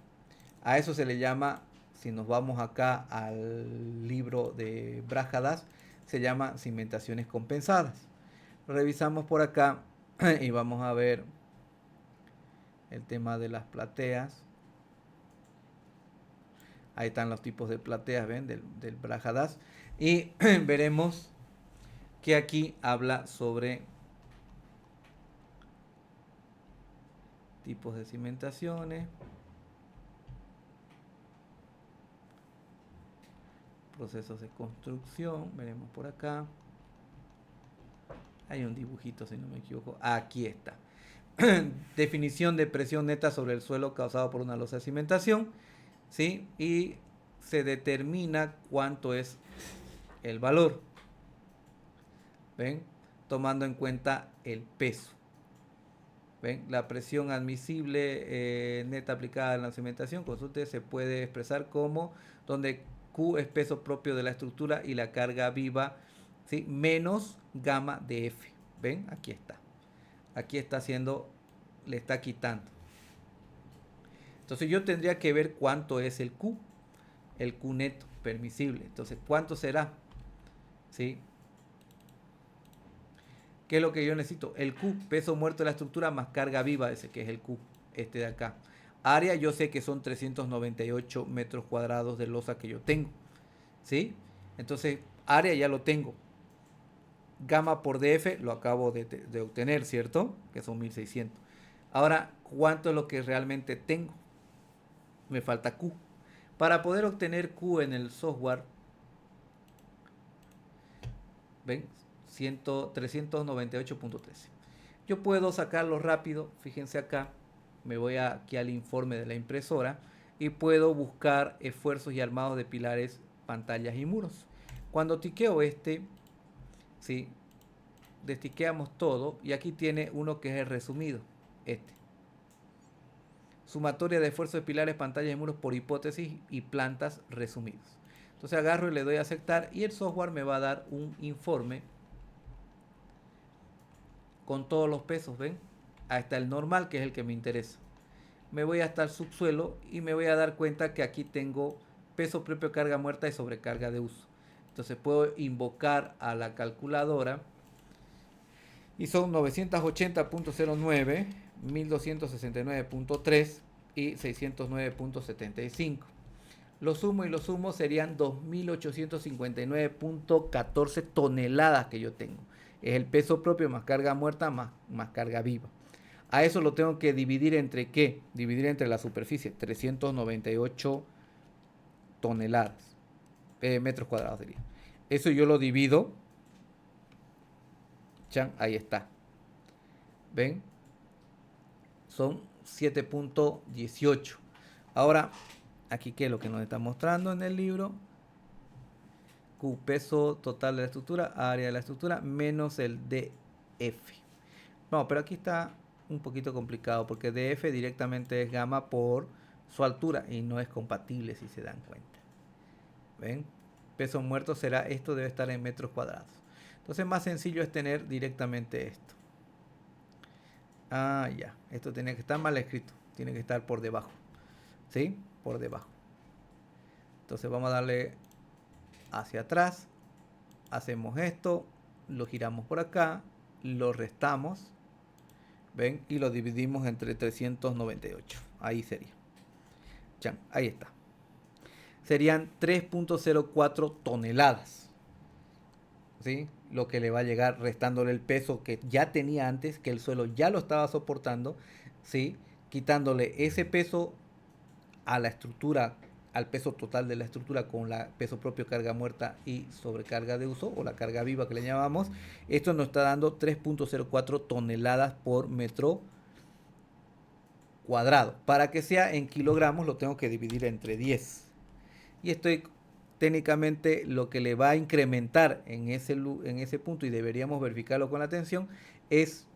A eso se le llama, si nos vamos acá al libro de Brájadas, se llama cimentaciones compensadas. Revisamos por acá y vamos a ver el tema de las plateas. Ahí están los tipos de plateas, ¿ven? Del Brájadas. Y veremos que aquí habla sobre tipos de cimentaciones, procesos de construcción, veremos por acá. Hay un dibujito, si no me equivoco. Aquí está. Definición de presión neta sobre el suelo causado por una losa de cimentación, ¿sí? Y se determina cuánto es el valor, ¿ven? Tomando en cuenta el peso. ¿Ven? La presión admisible neta aplicada en la cimentación, consulte, se puede expresar como donde Q es peso propio de la estructura y la carga viva, ¿sí? Menos gamma de F. ¿Ven? Aquí está. Aquí está haciendo, le está quitando. Entonces yo tendría que ver cuánto es el Q neto permisible. Entonces, ¿cuánto será? ¿Sí? ¿Qué es lo que yo necesito? El Q, peso muerto de la estructura más carga viva, ese que es el Q, este de acá. Área, yo sé que son 398 metros cuadrados de losa que yo tengo, ¿sí? Entonces, área ya lo tengo. Gamma por DF lo acabo de obtener, ¿cierto? Que son 1600. Ahora, ¿cuánto es lo que realmente tengo? Me falta Q. Para poder obtener Q en el software, ¿ven? 398.13. Yo puedo sacarlo rápido, fíjense acá, me voy aquí al informe de la impresora y puedo buscar esfuerzos y armados de pilares, pantallas y muros. Cuando tiqueo este, ¿sí? Destiqueamos todo y aquí tiene uno que es el resumido, este. Sumatoria de esfuerzos de pilares, pantallas y muros por hipótesis y plantas resumidos. Entonces agarro y le doy a aceptar y el software me va a dar un informe con todos los pesos, ¿ven? Hasta el normal, que es el que me interesa. Me voy hasta el subsuelo y me voy a dar cuenta que aquí tengo peso propio, carga muerta y sobrecarga de uso. Entonces puedo invocar a la calculadora y son 980.09, 1269.3 y 609.75. Lo sumo y lo sumo serían 2.859.14 toneladas que yo tengo. Es el peso propio más carga muerta más carga viva. A eso lo tengo que dividir entre ¿qué? Dividir entre la superficie, 398 toneladas, metros cuadrados sería. Eso yo lo divido. Chan, ahí está. ¿Ven? Son 7.18. Ahora, aquí qué es lo que nos está mostrando en el libro. Q, peso total de la estructura, área de la estructura, menos el DF. No, pero aquí está un poquito complicado porque DF directamente es gamma por su altura y no es compatible si se dan cuenta. ¿Ven? Peso muerto será, esto debe estar en metros cuadrados. Entonces más sencillo es tener directamente esto. Ah, ya, esto tiene que estar mal escrito, tiene que estar por debajo. ¿Sí? Por debajo. Entonces vamos a darle hacia atrás, hacemos esto, lo giramos por acá, lo restamos, ¿ven? Y lo dividimos entre 398, ahí sería. Chan, ahí está. Serían 3.04 toneladas. ¿Sí? Lo que le va a llegar restándole el peso que ya tenía antes, que el suelo ya lo estaba soportando, ¿sí? Quitándole ese peso a la estructura, al peso total de la estructura con la peso propio, carga muerta y sobrecarga de uso, o la carga viva que le llamamos. Esto nos está dando 3.04 toneladas por metro cuadrado. Para que sea en kilogramos lo tengo que dividir entre 10. Y estoy técnicamente lo que le va a incrementar en ese punto, y deberíamos verificarlo con la tensión, es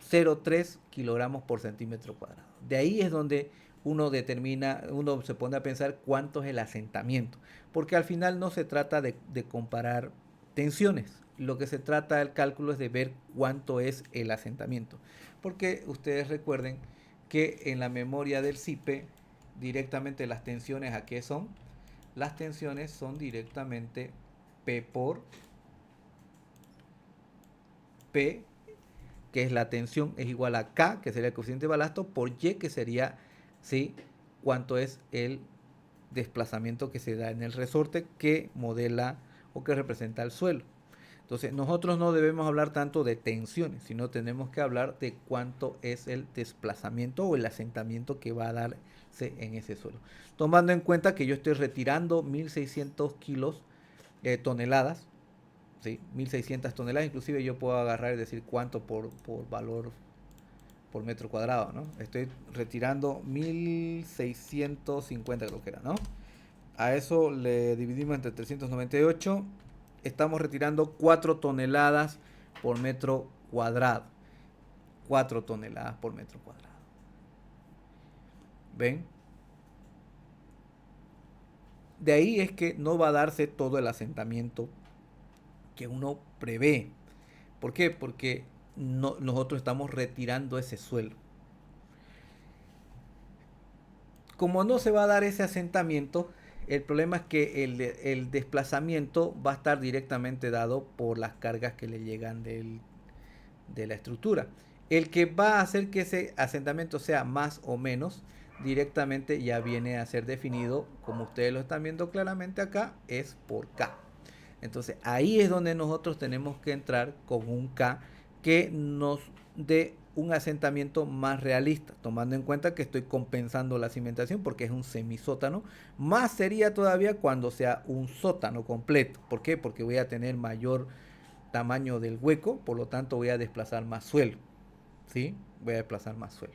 0,3 kilogramos por centímetro cuadrado. De ahí es donde uno determina, uno se pone a pensar cuánto es el asentamiento, porque al final no se trata de comparar tensiones, lo que se trata del cálculo es de ver cuánto es el asentamiento, porque ustedes recuerden que en la memoria del CIPE directamente las tensiones, ¿a qué son? Las tensiones son directamente P por P, que es la tensión, es igual a K, que sería el coeficiente de balasto, por Y, que sería, ¿sí?, cuánto es el desplazamiento que se da en el resorte que modela o que representa el suelo. Entonces, nosotros no debemos hablar tanto de tensiones, sino tenemos que hablar de cuánto es el desplazamiento o el asentamiento que va a darse en ese suelo. Tomando en cuenta que yo estoy retirando 1600 kilos, toneladas, ¿sí? 1600 toneladas, inclusive yo puedo agarrar y decir cuánto por valor por metro cuadrado, ¿no? Estoy retirando 1650, creo que era, ¿no? A eso le dividimos entre 398. Estamos retirando 4 toneladas por metro cuadrado. 4 toneladas por metro cuadrado. ¿Ven? De ahí es que no va a darse todo el asentamiento que uno prevé. ¿Por qué? Porque nosotros estamos retirando ese suelo. Como no se va a dar ese asentamiento, el problema es que el desplazamiento va a estar directamente dado por las cargas que le llegan de la estructura. El que va a hacer que ese asentamiento sea más o menos, directamente ya viene a ser definido, como ustedes lo están viendo claramente acá, es por K. Entonces ahí es donde nosotros tenemos que entrar con un K que nos dé un asentamiento más realista, tomando en cuenta que estoy compensando la cimentación porque es un semisótano. Más sería todavía cuando sea un sótano completo. ¿Por qué? Porque voy a tener mayor tamaño del hueco, por lo tanto voy a desplazar más suelo, ¿sí? Voy a desplazar más suelo.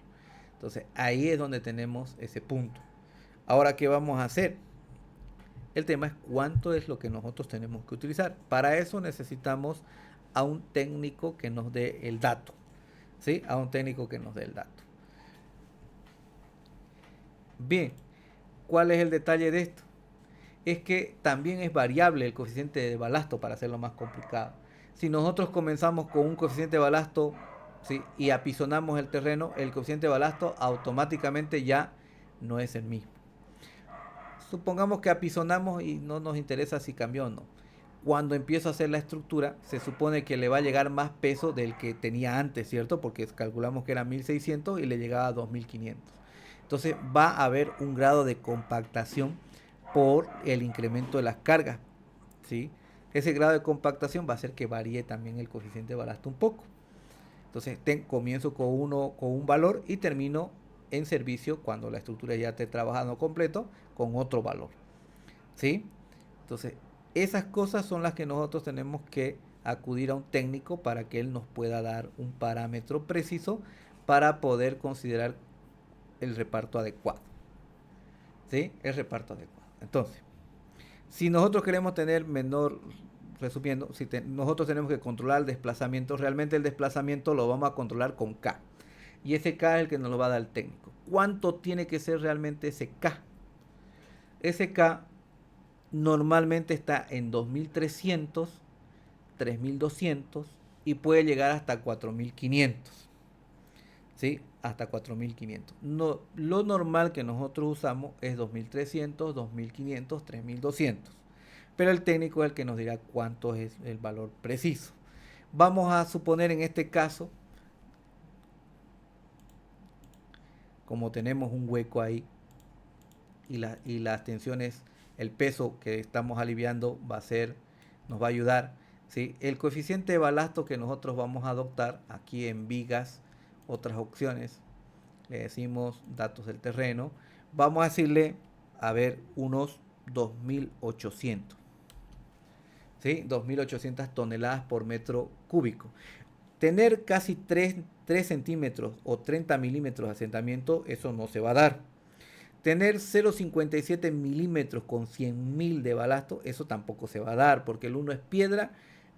Entonces ahí es donde tenemos ese punto. Ahora, ¿qué vamos a hacer? El tema es cuánto es lo que nosotros tenemos que utilizar. Para eso necesitamos a un técnico que nos dé el dato, ¿sí? A un técnico que nos dé el dato. Bien, ¿cuál es el detalle de esto? Es que también es variable el coeficiente de balasto, para hacerlo más complicado. Si nosotros comenzamos con un coeficiente de balasto, ¿sí?, y apisonamos el terreno, el coeficiente de balasto automáticamente ya no es el mismo. Supongamos que apisonamos y no nos interesa si cambió o no. Cuando empiezo a hacer la estructura, se supone que le va a llegar más peso del que tenía antes, ¿cierto? Porque calculamos que era 1600 y le llegaba a 2500. Entonces va a haber un grado de compactación por el incremento de las cargas, ¿sí? Ese grado de compactación va a hacer que varíe también el coeficiente de balasto un poco. Entonces comienzo con un valor y termino en servicio cuando la estructura ya esté trabajando completo con otro valor, ¿sí? Entonces esas cosas son las que nosotros tenemos que acudir a un técnico para que él nos pueda dar un parámetro preciso para poder considerar el reparto adecuado, ¿sí? El reparto adecuado. Entonces, si nosotros queremos tener menor, resumiendo, nosotros tenemos que controlar el desplazamiento, realmente el desplazamiento lo vamos a controlar con K. Y ese K es el que nos lo va a dar el técnico. ¿Cuánto tiene que ser realmente ese K? Ese K normalmente está en 2300, 3200 y puede llegar hasta 4500. ¿Sí? Hasta 4500. No, lo normal que nosotros usamos es 2300, 2500, 3200. Pero el técnico es el que nos dirá cuánto es el valor preciso. Vamos a suponer en este caso como tenemos un hueco ahí y las tensiones, el peso que estamos aliviando nos va a ayudar. ¿Sí? El coeficiente de balasto que nosotros vamos a adoptar aquí en vigas, otras opciones, le decimos datos del terreno, vamos a decirle, a ver, unos 2800. ¿Sí? 2800 toneladas por metro cúbico. Tener casi 3 centímetros o 30 milímetros de asentamiento, eso no se va a dar. Tener 0,57 milímetros con 100.000 de balasto, eso tampoco se va a dar, porque el uno es piedra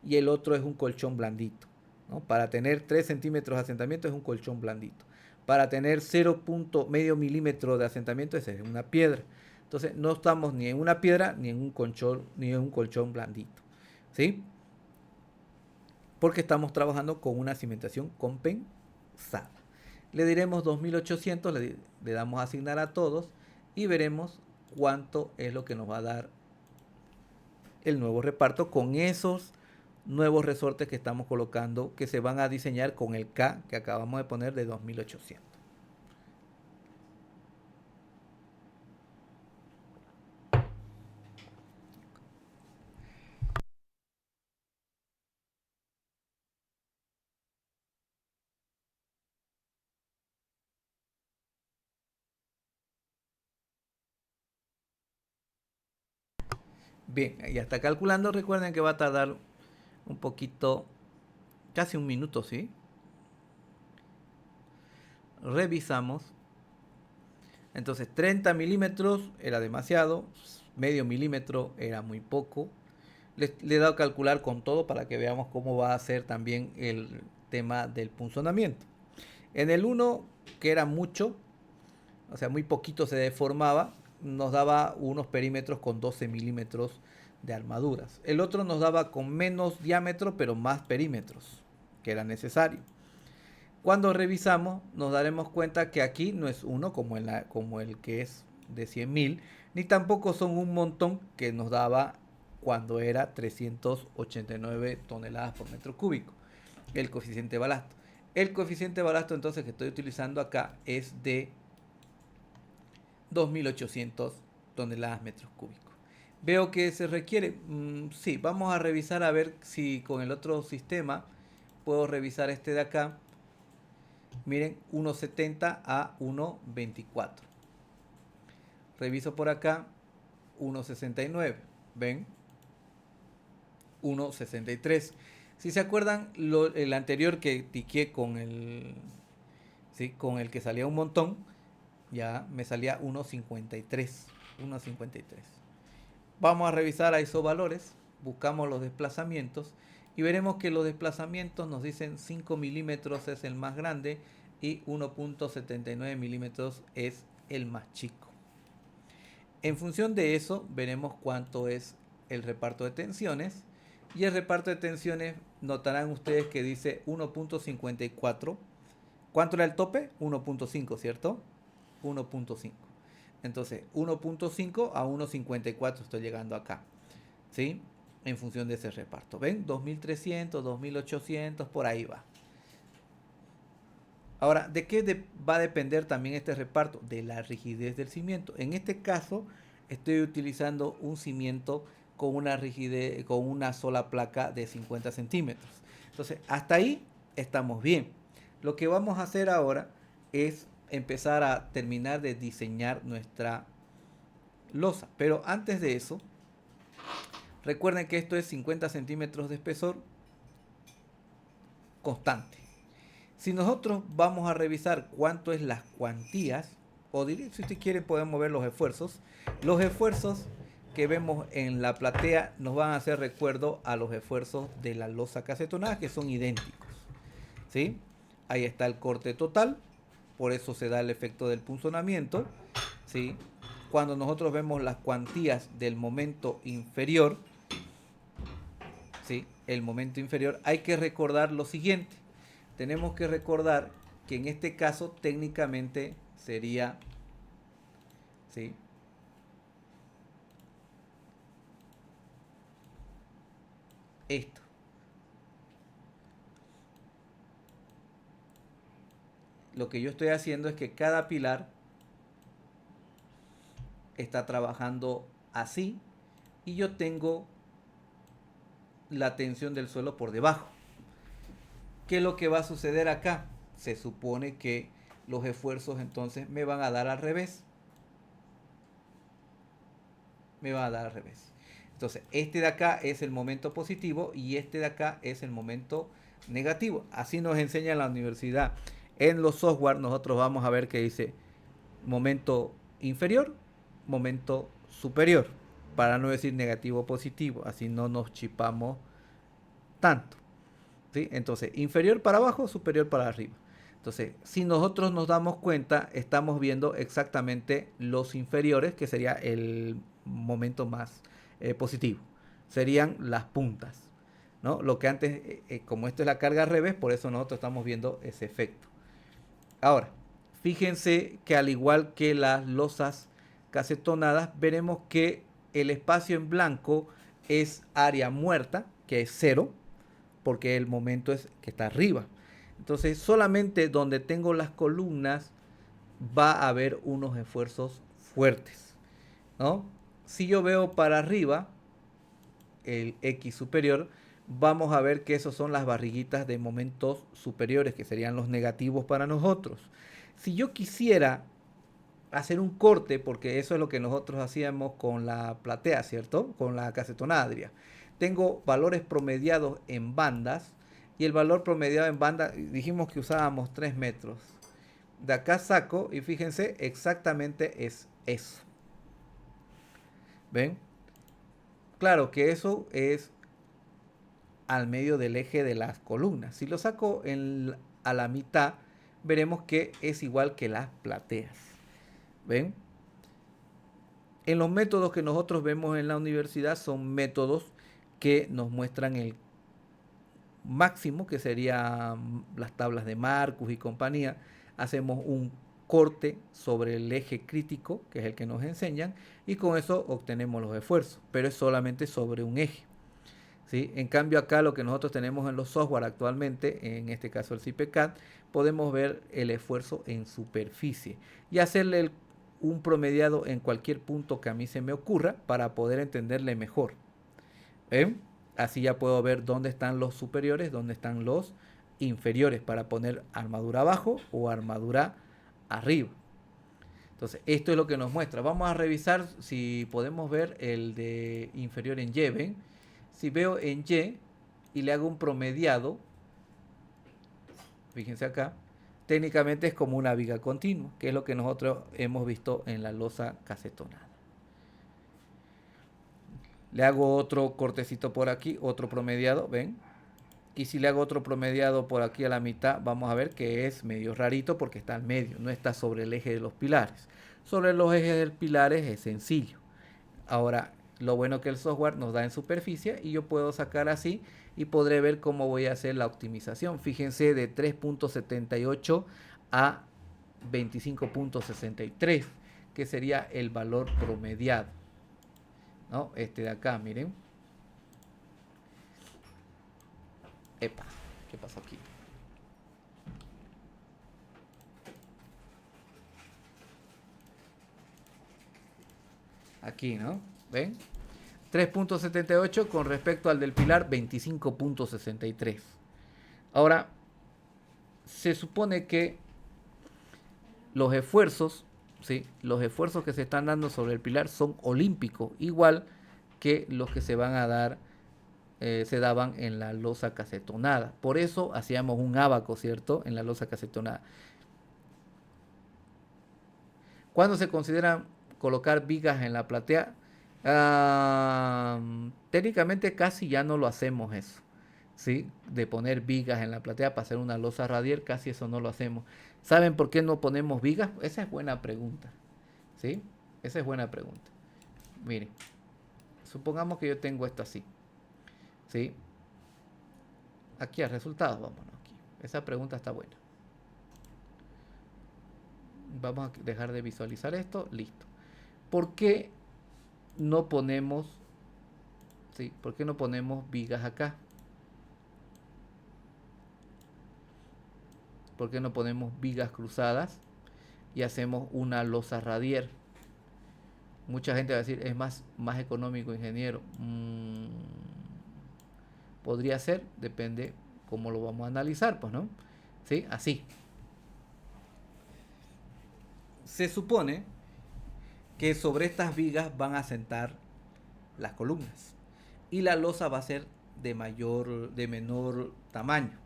y el otro es un colchón blandito, ¿no? Para tener 3 centímetros de asentamiento es un colchón blandito. Para tener 0,5 milímetros de asentamiento es una piedra. Entonces no estamos ni en una piedra ni en un colchón blandito. ¿Sí? Porque estamos trabajando con una cimentación compensada. Le diremos 2800, le damos a asignar a todos y veremos cuánto es lo que nos va a dar el nuevo reparto con esos nuevos resortes que estamos colocando, que se van a diseñar con el K que acabamos de poner de 2800. Bien, ya está calculando. Recuerden que va a tardar un poquito, casi un minuto, ¿sí? Revisamos. Entonces 30 milímetros era demasiado, medio milímetro era muy poco. Le he dado a calcular con todo para que veamos cómo va a ser también el tema del punzonamiento. En el 1, que era mucho, o sea, muy poquito se deformaba, nos daba unos perímetros con 12 milímetros de armaduras. El otro nos daba con menos diámetro, pero más perímetros, que era necesario. Cuando revisamos, nos daremos cuenta que aquí no es uno como el que es de 100.000, ni tampoco son un montón que nos daba cuando era 389 toneladas por metro cúbico, el coeficiente de balasto. El coeficiente de balasto entonces que estoy utilizando acá es de 2800 toneladas metros cúbicos. Veo que se requiere, sí, vamos a revisar a ver si con el otro sistema puedo revisar este de acá. Miren, 1,70 a 1,24. Reviso por acá, 1,69. ¿Ven? 1,63. Si se acuerdan, el anterior que tiqué ¿sí? Con el que salía un montón, ya me salía 1,53. 1,53. Vamos a revisar a esos valores, buscamos los desplazamientos y veremos que los desplazamientos nos dicen 5 milímetros es el más grande y 1,79 milímetros es el más chico. En función de eso veremos cuánto es el reparto de tensiones y el reparto de tensiones notarán ustedes que dice 1,54. ¿Cuánto era el tope? 1,5, ¿cierto? 1,5. Entonces 1,5 a 1,54 estoy llegando acá, ¿sí? En función de ese reparto. ¿Ven? 2.300, 2.800, por ahí va. Ahora, ¿de qué va a depender también este reparto? De la rigidez del cimiento. En este caso, estoy utilizando un cimiento con una rigidez, con una sola placa de 50 centímetros. Entonces, hasta ahí estamos bien. Lo que vamos a hacer ahora es empezar a terminar de diseñar nuestra losa. Pero antes de eso, recuerden que esto es 50 centímetros de espesor constante. Si nosotros vamos a revisar cuánto es las cuantías, o si usted quiere podemos ver los esfuerzos que vemos en la platea nos van a hacer recuerdo a los esfuerzos de la losa casetonada, que son idénticos, ¿sí? Ahí está el corte total, por eso se da el efecto del punzonamiento, ¿sí? Cuando nosotros vemos las cuantías del momento inferior, ¿sí? El momento inferior, hay que recordar lo siguiente. Tenemos que recordar que en este caso técnicamente sería, ¿sí? Esto. lo que yo estoy haciendo es que cada pilar está trabajando así y yo tengo la tensión del suelo por debajo. ¿Qué es lo que va a suceder acá? Se supone que los esfuerzos entonces me van a dar al revés. Me van a dar al revés. Entonces, este de acá es el momento positivo y este de acá es el momento negativo. Así nos enseña en la universidad. En los software nosotros vamos a ver que dice momento inferior, momento superior, para no decir negativo o positivo, así no nos chipamos tanto. ¿Sí? Entonces, inferior para abajo, superior para arriba. Entonces, si nosotros nos damos cuenta, estamos viendo exactamente los inferiores, que sería el momento más positivo. Serían las puntas, ¿no? Lo que antes, como esto es la carga al revés, por eso nosotros estamos viendo ese efecto. Ahora, fíjense que al igual que las losas casetonadas, veremos que el espacio en blanco es área muerta, que es cero, porque el momento es que está arriba. Entonces, solamente donde tengo las columnas va a haber unos esfuerzos fuertes, ¿no? Si yo veo para arriba, el X superior, vamos a ver que esos son las barriguitas de momentos superiores, que serían los negativos para nosotros. Si yo quisiera hacer un corte, porque eso es lo que nosotros hacíamos con la platea, ¿cierto? Con la cacetonadria. Tengo valores promediados en bandas y el valor promediado en banda, dijimos que usábamos 3 metros. De acá saco y fíjense, exactamente es eso. ¿Ven? Claro que eso es al medio del eje de las columnas. Si lo saco a la mitad, veremos que es igual que las plateas. ¿Ven? En los métodos que nosotros vemos en la universidad son métodos que nos muestran el máximo, que serían las tablas de Marcus y compañía. Hacemos un corte sobre el eje crítico, que es el que nos enseñan, y con eso obtenemos los esfuerzos, pero es solamente sobre un eje. ¿Sí? En cambio acá lo que nosotros tenemos en los software actualmente, en este caso el CIPECAD, podemos ver el esfuerzo en superficie y hacerle un promediado en cualquier punto que a mí se me ocurra para poder entenderle mejor. ¿Ven? Así ya puedo ver dónde están los superiores, dónde están los inferiores para poner armadura abajo o armadura arriba. Entonces, esto es lo que nos muestra. Vamos a revisar si podemos ver el de inferior en Y. ¿Ven? Si veo en Y y le hago un promediado, fíjense acá, técnicamente es como una viga continua, que es lo que nosotros hemos visto en la losa cacetonada. Le hago otro cortecito por aquí, otro promediado, ¿ven? Y si le hago otro promediado por aquí a la mitad, vamos a ver que es medio rarito porque está al medio, no está sobre el eje de los pilares. Sobre los ejes de los pilares es sencillo. Ahora, lo bueno que el software nos da en superficie y yo puedo sacar así y podré ver cómo voy a hacer la optimización. Fíjense, de 3.78 a 25.63, que sería el valor promediado, ¿no? Este de acá, miren. Epa, ¿qué pasó aquí? Aquí, ¿no? ¿Ven? 3.78 con respecto al del pilar 25.63. Ahora, se supone que los esfuerzos, ¿sí? Los esfuerzos que se están dando sobre el pilar son olímpicos, igual que los que se van a dar, se daban en la losa cacetonada. Por eso hacíamos un ábaco, ¿cierto? En la losa cacetonada. ¿Cuándo se considera colocar vigas en la platea? Técnicamente casi ya no lo hacemos eso, ¿sí? De poner vigas en la platea para hacer una losa radial, casi eso no lo hacemos. ¿Saben por qué no ponemos vigas? Esa es buena pregunta, ¿sí? Esa es buena pregunta. Miren, supongamos que yo tengo esto así, ¿sí? Aquí a resultados, vámonos aquí. Esa pregunta está buena. Vamos a dejar de visualizar esto, listo. ¿Por qué no ponemos, sí, por qué no ponemos vigas acá? ¿Por qué no ponemos vigas cruzadas y hacemos una losa radier? Mucha gente va a decir, es más económico, ingeniero. Podría ser, depende cómo lo vamos a analizar, pues, ¿no? ¿Sí? Así. Se supone que sobre estas vigas van a sentar las columnas y la losa va a ser de menor tamaño.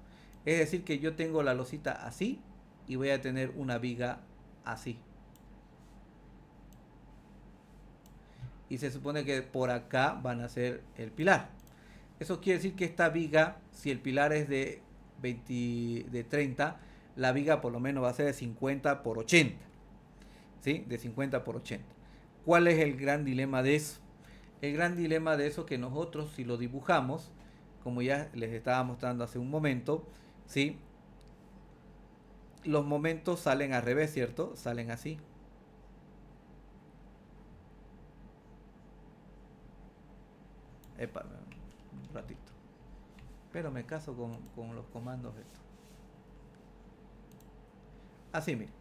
Es decir, que yo tengo la losita así y voy a tener una viga así. Y se supone que por acá van a ser el pilar. Eso quiere decir que esta viga, si el pilar es de 30, la viga por lo menos va a ser de 50 por 80. ¿Sí? De 50 por 80. ¿Cuál es el gran dilema de eso? El gran dilema de eso es que nosotros, si lo dibujamos, como ya les estaba mostrando hace un momento, ¿sí? Los momentos salen al revés, ¿cierto? Salen así. Epa, un ratito. Pero me caso con los comandos estos. Así, mire.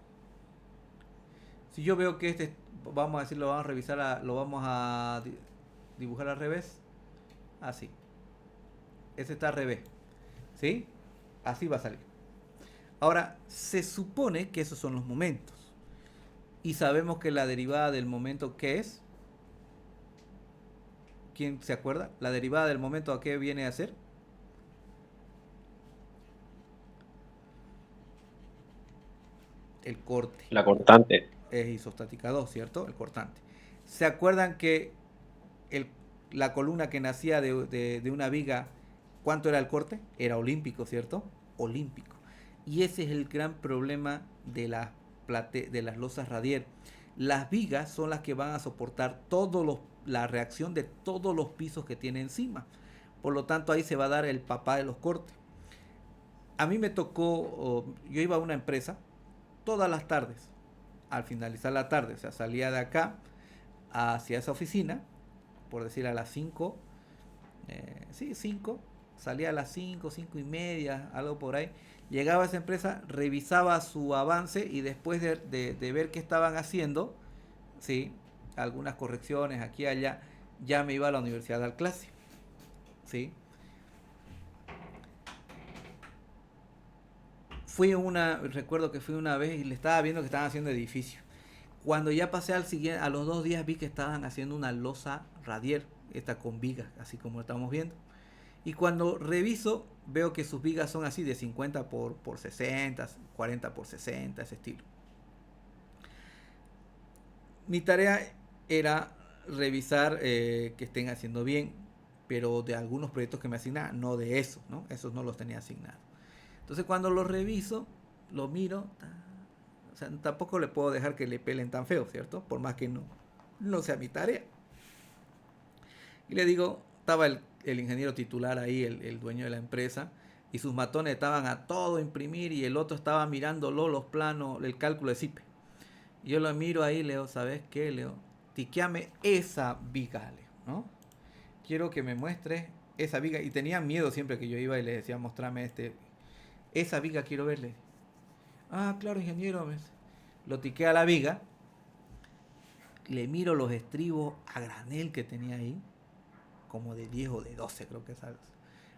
Si yo veo que este, vamos a decir, lo vamos a revisar, lo vamos a dibujar al revés. Así. Este está al revés. ¿Sí? Así va a salir. Ahora, se supone que esos son los momentos. Y sabemos que la derivada del momento, ¿qué es? ¿Quién se acuerda? La derivada del momento, ¿a qué viene a ser? El corte. La cortante. Es isostática 2, ¿cierto? El cortante. ¿Se acuerdan que la columna que nacía de una viga, ¿cuánto era el corte? Era olímpico, ¿cierto? Olímpico. Y ese es el gran problema de las losas radier. Las vigas son las que van a soportar la reacción de todos los pisos que tiene encima. Por lo tanto, ahí se va a dar el papá de los cortes. A mí me tocó, yo iba a una empresa todas las tardes, al finalizar la tarde, o sea, salía de acá hacia esa oficina, por decir a las 5, sí, 5, salía a las 5, 5 y media, algo por ahí, llegaba a esa empresa, revisaba su avance y después de ver qué estaban haciendo, sí, algunas correcciones aquí y allá, ya me iba a la universidad a dar clase, sí. Recuerdo que fui una vez y le estaba viendo que estaban haciendo edificio. Cuando ya pasé a los 2 días vi que estaban haciendo una losa radier, esta con vigas, así como lo estamos viendo. Y cuando reviso, veo que sus vigas son así de 50 por 60, 40 por 60, ese estilo. Mi tarea era revisar que estén haciendo bien, pero de algunos proyectos que me asignaban, no de esos, ¿no? Esos no los tenía asignados. Entonces cuando lo reviso, lo miro, o sea, tampoco le puedo dejar que le pelen tan feo, ¿cierto? Por más que no sea mi tarea. Y le digo, estaba el ingeniero titular ahí, el dueño de la empresa, y sus matones estaban a todo imprimir y el otro estaba mirándolo, los planos, el cálculo de CIPE. Y yo lo miro ahí, Leo, ¿sabes qué, Leo? Tiqueame esa viga, Leo, ¿no? Quiero que me muestres esa viga. Y tenía miedo siempre que yo iba y le decía, mostrame esa viga quiero verle. Ah, claro, ingeniero. Lo tiqué a la viga. Le miro los estribos a granel que tenía ahí. Como de 10 o de 12 creo que sale.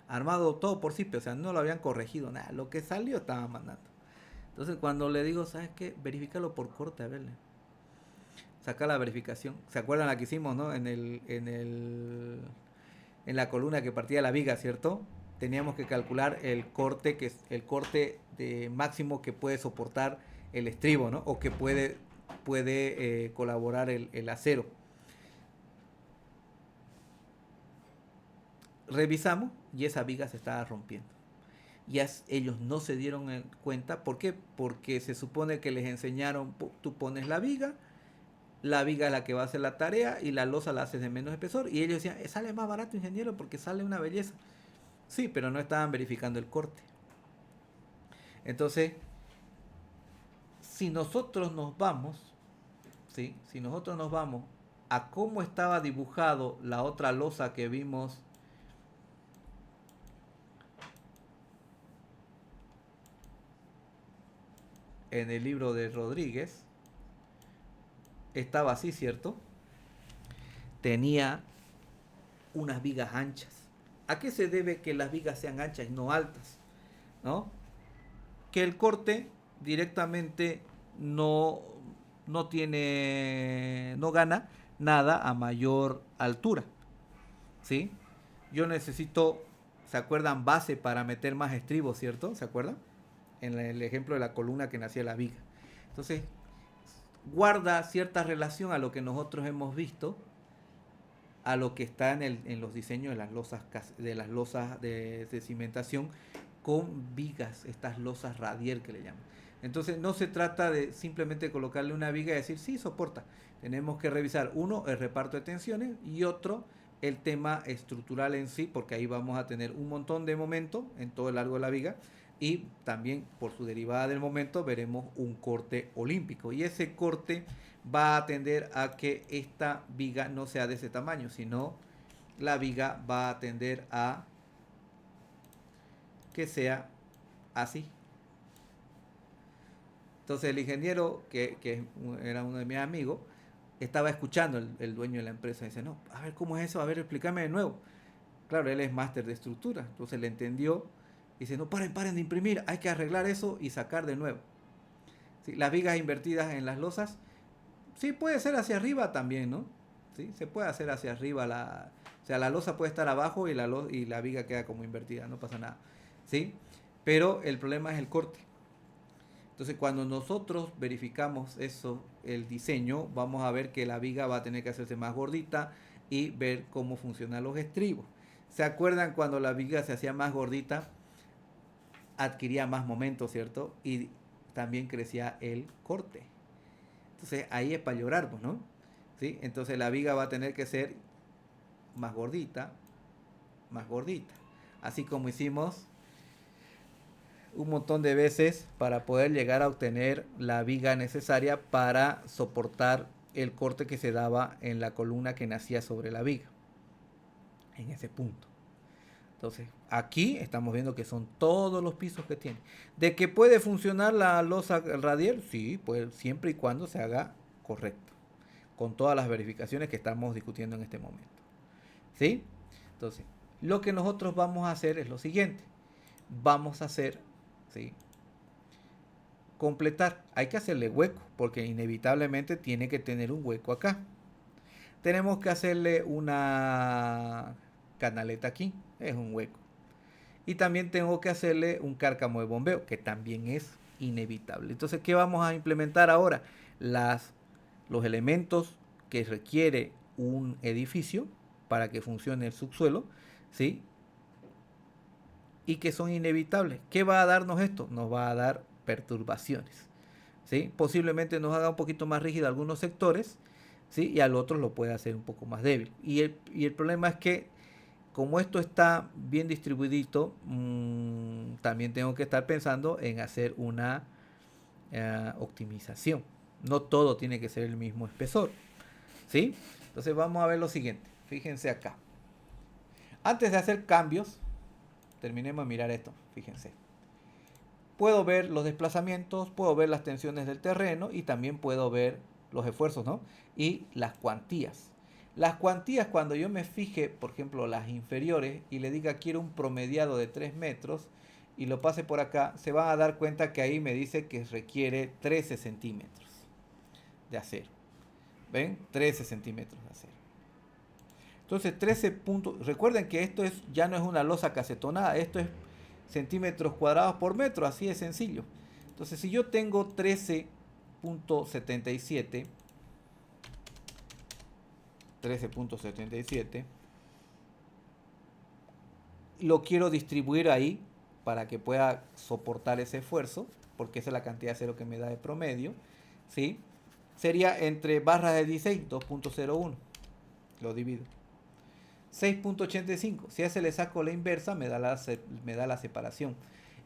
Armado todo por sí, o sea, no lo habían corregido nada. Lo que salió estaba mandando. Entonces cuando le digo, ¿sabes qué? Verifícalo por corte, a verle. Saca la verificación. ¿Se acuerdan la que hicimos, no? En la columna que partía la viga, ¿cierto? Teníamos que calcular el corte de máximo que puede soportar el estribo, ¿no? O que puede colaborar el acero. Revisamos y esa viga se estaba rompiendo. Y ellos no se dieron cuenta. ¿Por qué? Porque se supone que les enseñaron, tú pones la viga es la que va a hacer la tarea y la losa la haces de menos espesor. Y ellos decían, sale más barato, ingeniero, porque sale una belleza. Sí, pero no estaban verificando el corte. Entonces, si nosotros nos vamos, ¿sí? Si nosotros nos vamos a cómo estaba dibujado la otra losa que vimos en el libro de Rodríguez estaba así, ¿cierto? Tenía unas vigas anchas. ¿A qué se debe que las vigas sean anchas y no altas? ¿No? Que el corte directamente no, no gana nada a mayor altura, ¿sí? Yo necesito, ¿se acuerdan? Base para meter más estribos, ¿cierto? ¿Se acuerdan? En el ejemplo de la columna que nacía la viga. Entonces, guarda cierta relación a lo que nosotros hemos visto, a lo que está en los diseños de las losas de cimentación con vigas, estas losas radier que le llaman. Entonces no se trata de simplemente colocarle una viga y decir sí soporta. Tenemos que revisar uno el reparto de tensiones y otro el tema estructural en sí, porque ahí vamos a tener un montón de momento en todo el largo de la viga y también por su derivada del momento veremos un corte olímpico y ese corte va a tender a que esta viga no sea de ese tamaño, sino la viga va a tender a que sea así. Entonces el ingeniero, que era uno de mis amigos, estaba escuchando el dueño de la empresa y dice, no, a ver cómo es eso, a ver, explícame de nuevo. Claro, él es máster de estructura, entonces le entendió y dice, no, paren de imprimir, hay que arreglar eso y sacar de nuevo. ¿Sí? Las vigas invertidas en las losas, sí puede ser hacia arriba también, ¿no? ¿Sí? Se puede hacer hacia arriba, o sea, la losa puede estar abajo y la viga queda como invertida, no pasa nada. ¿Sí? Pero el problema es el corte. Entonces, cuando nosotros verificamos eso, el diseño, vamos a ver que la viga va a tener que hacerse más gordita y ver cómo funcionan los estribos. ¿Se acuerdan cuando la viga se hacía más gordita? Adquiría más momento, ¿cierto? Y también crecía el corte. Entonces, ahí es para llorar, pues, ¿no? ¿Sí? Entonces, la viga va a tener que ser más gordita, más gordita. Así como hicimos un montón de veces para poder llegar a obtener la viga necesaria para soportar el corte que se daba en la columna que nacía sobre la viga, en ese punto. Entonces, aquí estamos viendo que son todos los pisos que tiene. ¿De que puede funcionar la losa radial? Sí, pues siempre y cuando se haga correcto, con todas las verificaciones que estamos discutiendo en este momento. ¿Sí? Entonces, lo que nosotros vamos a hacer es lo siguiente. Vamos a hacer, ¿sí?, completar. Hay que hacerle hueco, porque inevitablemente tiene que tener un hueco acá. Tenemos que hacerle una canaleta aquí, es un hueco. Y también tengo que hacerle un cárcamo de bombeo, que también es inevitable. Entonces, ¿qué vamos a implementar ahora? Los elementos que requiere un edificio para que funcione el subsuelo, ¿sí?, y que son inevitables. ¿Qué va a darnos esto? Nos va a dar perturbaciones, ¿sí? Posiblemente nos haga un poquito más rígido algunos sectores, ¿sí?, y al otro lo puede hacer un poco más débil. Y el problema es que como esto está bien distribuidito, también tengo que estar pensando en hacer una optimización. No todo tiene que ser el mismo espesor, ¿sí? Entonces vamos a ver lo siguiente. Fíjense acá. Antes de hacer cambios, terminemos de mirar esto, fíjense. Puedo ver los desplazamientos, puedo ver las tensiones del terreno y también puedo ver los esfuerzos, ¿no? Y las cuantías. Las cuantías, cuando yo me fije, por ejemplo, las inferiores y le diga quiero un promediado de 3 metros y lo pase por acá, se van a dar cuenta que ahí me dice que requiere 13 centímetros de acero. ¿Ven? 13 centímetros de acero. Entonces 13 puntos, recuerden que esto ya no es una losa casetonada, esto es centímetros cuadrados por metro, así de sencillo. Entonces si yo tengo 13.77, lo quiero distribuir ahí para que pueda soportar ese esfuerzo, porque esa es la cantidad de acero que me da de promedio, ¿sí? Sería entre barras de 16, 2.01, lo divido. 6.85, si a ese le saco la inversa me da la separación.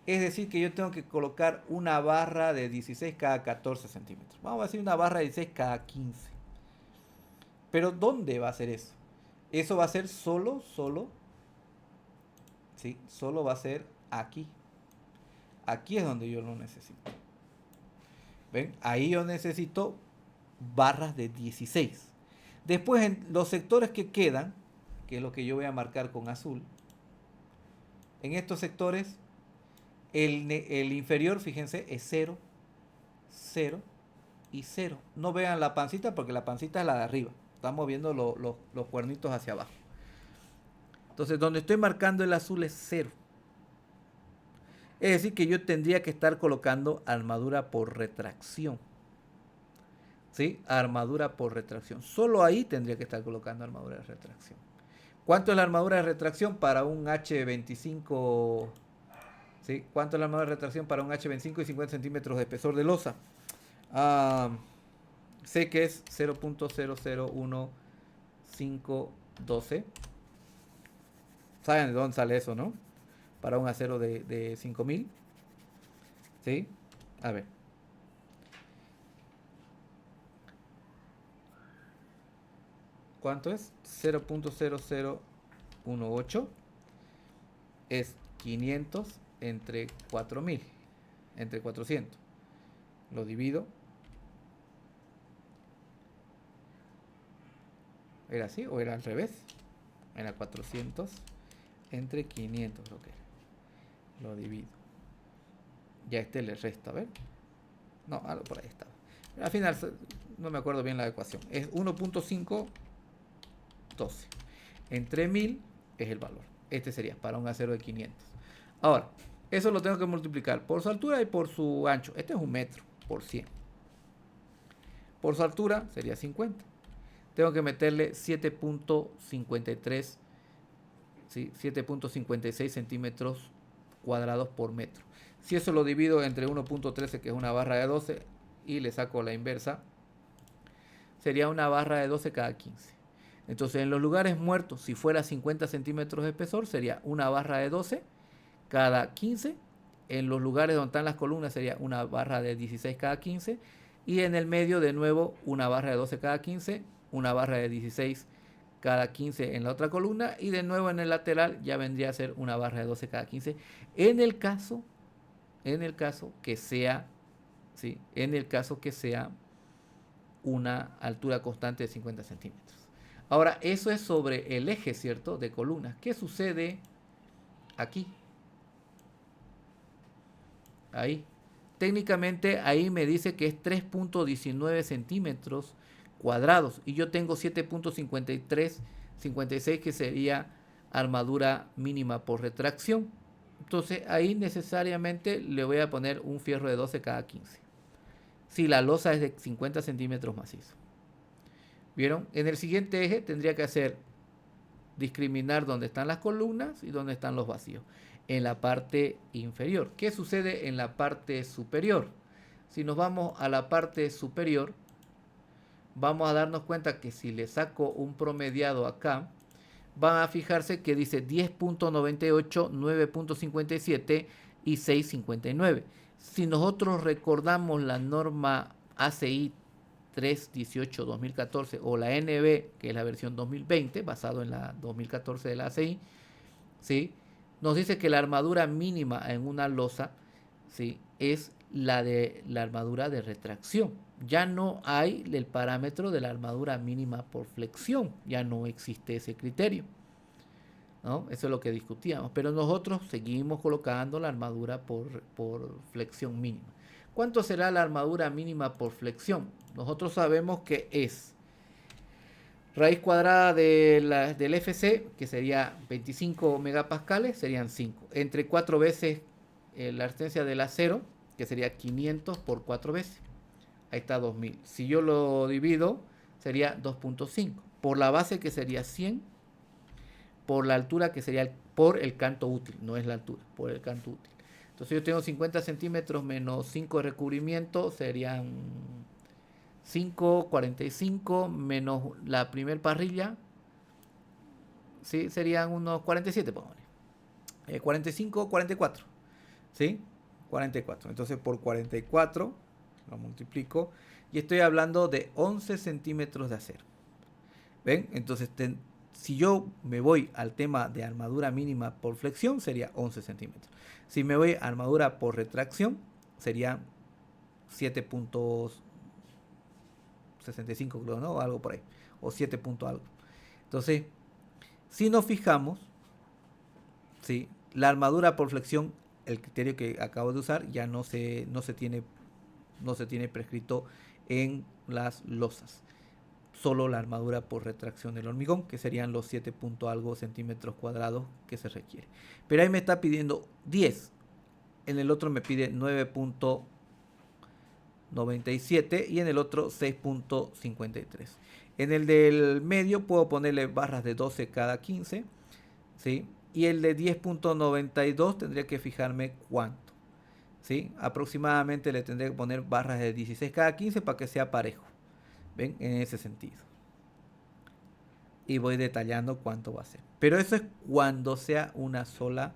Es decir que yo tengo que colocar una barra de 16 cada 14 centímetros. Vamos a decir una barra de 16 cada 15. Pero ¿dónde va a ser eso? Eso va a ser solo, ¿sí? Solo va a ser aquí. Aquí es donde yo lo necesito. ¿Ven? Ahí yo necesito barras de 16. Después en los sectores que quedan, que es lo que yo voy a marcar con azul, en estos sectores el inferior, fíjense, es 0, 0 y 0. No vean la pancita porque la pancita es la de arriba. Estamos viendo los cuernitos hacia abajo. Entonces donde estoy marcando el azul es 0. Es decir que yo tendría que estar colocando armadura por retracción. ¿Sí? Armadura por retracción. Solo ahí tendría que estar colocando armadura de retracción. ¿Cuánto es la armadura de retracción para un H25? ¿Sí? ¿Cuánto es la armadura de retracción para un H25 y 50 centímetros de espesor de losa? Sé que es 0.001512. ¿Saben de dónde sale eso, no? Para un acero de 5000. ¿Sí? A ver. ¿Cuánto es? 0.0018 es 500 entre 4000, entre 400. Lo divido. ¿Era así o era al revés? Era 400 entre 500, creo que era. Lo divido. Ya le resta, a ver. No, algo por ahí estaba. Al final no me acuerdo bien la ecuación. Es 1.512. Entre 1000 es el valor. Este sería para un acero de 500. Ahora, eso lo tengo que multiplicar por su altura y por su ancho. Este es 1 metro por 100. Por su altura sería 50. Tengo que meterle 7.53, ¿sí? 7.56 centímetros cuadrados por metro. Si eso lo divido entre 1.13, que es una barra de 12, y le saco la inversa, sería una barra de 12 cada 15. Entonces, en los lugares muertos, si fuera 50 centímetros de espesor, sería una barra de 12 cada 15. En los lugares donde están las columnas sería una barra de 16 cada 15. Y en el medio, de nuevo, una barra de 12 cada 15, una barra de 16 cada 15 en la otra columna. Y de nuevo en el lateral ya vendría a ser una barra de 12 cada 15. En el caso que sea, ¿sí? En el caso que sea una altura constante de 50 centímetros. Ahora, eso es sobre el eje, ¿cierto? De columnas. ¿Qué sucede aquí? Ahí. Técnicamente ahí me dice que es 3.19 centímetros cuadrados. Y yo tengo 7.5356 que sería armadura mínima por retracción. Entonces ahí necesariamente le voy a poner un fierro de 12 cada 15. Si la losa es de 50 centímetros macizo. ¿Vieron? En el siguiente eje tendría que hacer discriminar dónde están las columnas y dónde están los vacíos. En la parte inferior. ¿Qué sucede en la parte superior? Si nos vamos a la parte superior, vamos a darnos cuenta que si le saco un promediado acá, van a fijarse que dice 10.98, 9.57 y 6.59. Si nosotros recordamos la norma ACI 318-2014 o la NB, que es la versión 2020, basado en la 2014 de la ACI, ¿sí? Nos dice que la armadura mínima en una losa, ¿sí? Es la de la armadura de retracción. Ya no hay el parámetro de la armadura mínima por flexión, ya no existe ese criterio, ¿no? Eso es lo que discutíamos, pero nosotros seguimos colocando la armadura por flexión mínima. ¿Cuánto será la armadura mínima por flexión? Nosotros sabemos que es raíz cuadrada del FC, que sería 25 megapascales, serían 5. Entre 4 veces la resistencia del acero, que sería 500 por 4 veces. Ahí está 2000. Si yo lo divido, sería 2.5. Por la base, que sería 100. Por la altura, que sería por el canto útil. No es la altura, por el canto útil. Entonces yo tengo 50 centímetros menos 5 de recubrimiento, serían 5,45 menos la primer parrilla, ¿sí? Serían unos 47, pongámosle. 45, 44, ¿sí? 44. Entonces por 44 lo multiplico y estoy hablando de 11 centímetros de acero. ¿Ven? Entonces si yo me voy al tema de armadura mínima por flexión, sería 11 centímetros. Si me voy a armadura por retracción, serían 7.65 creo, ¿no? O algo por ahí. O 7 punto algo. Entonces, si nos fijamos, ¿sí? La armadura por flexión, el criterio que acabo de usar, ya no se tiene prescrito en las losas. Solo la armadura por retracción del hormigón, que serían los 7 punto algo centímetros cuadrados que se requiere. Pero ahí me está pidiendo 10. En el otro me pide 9.97 y en el otro 6.53. En el del medio puedo ponerle barras de 12 cada 15, ¿sí? Y el de 10.92 tendría que fijarme cuánto, ¿sí? Aproximadamente le tendré que poner barras de 16 cada 15 para que sea parejo. ¿Ven? En ese sentido. Y voy detallando cuánto va a ser. Pero eso es cuando sea una sola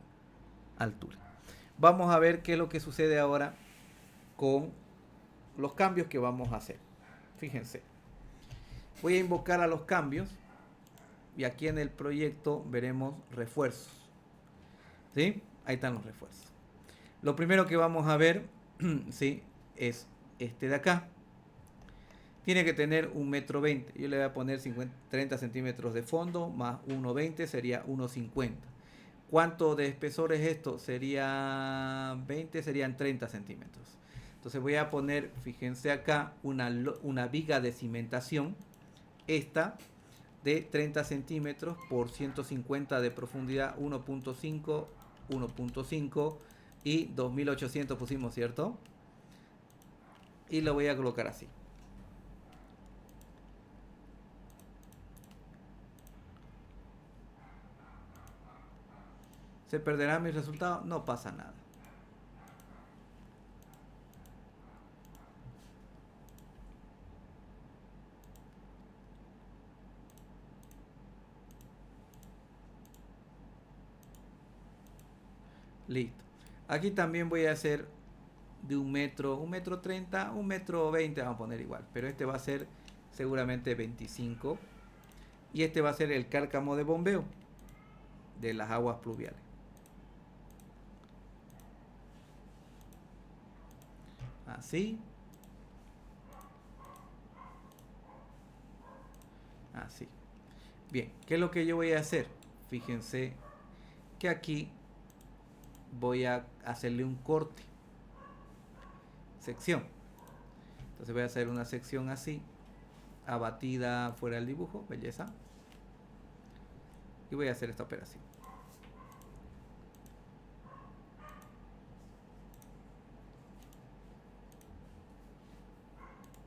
altura. Vamos a ver qué es lo que sucede ahora con los cambios que vamos a hacer. Fíjense. Voy a invocar a los cambios. Y aquí en el proyecto veremos refuerzos. ¿Sí? Ahí están los refuerzos. Lo primero que vamos a ver, ¿sí? Es este de acá. Tiene que tener 1,20 m. Yo le voy a poner 30 centímetros de fondo más 1,20 sería 1,50. ¿Cuánto de espesor es esto? Sería 20, serían 30 centímetros. Entonces voy a poner, fíjense acá, una viga de cimentación. Esta de 30 centímetros por 150 de profundidad, 1.5, 1.5 y 2800 pusimos, ¿cierto? Y lo voy a colocar así. ¿Se perderá mi resultado? No pasa nada. Listo. Aquí también voy a hacer de 1 metro 30, 1,20 m, vamos a poner igual. Pero este va a ser seguramente 25. Y este va a ser el cárcamo de bombeo de las aguas pluviales. Así. Así. Bien, ¿qué es lo que yo voy a hacer? Fíjense que aquí voy a hacerle un corte. Sección. Entonces voy a hacer una sección así, abatida fuera del dibujo, belleza. Y voy a hacer esta operación.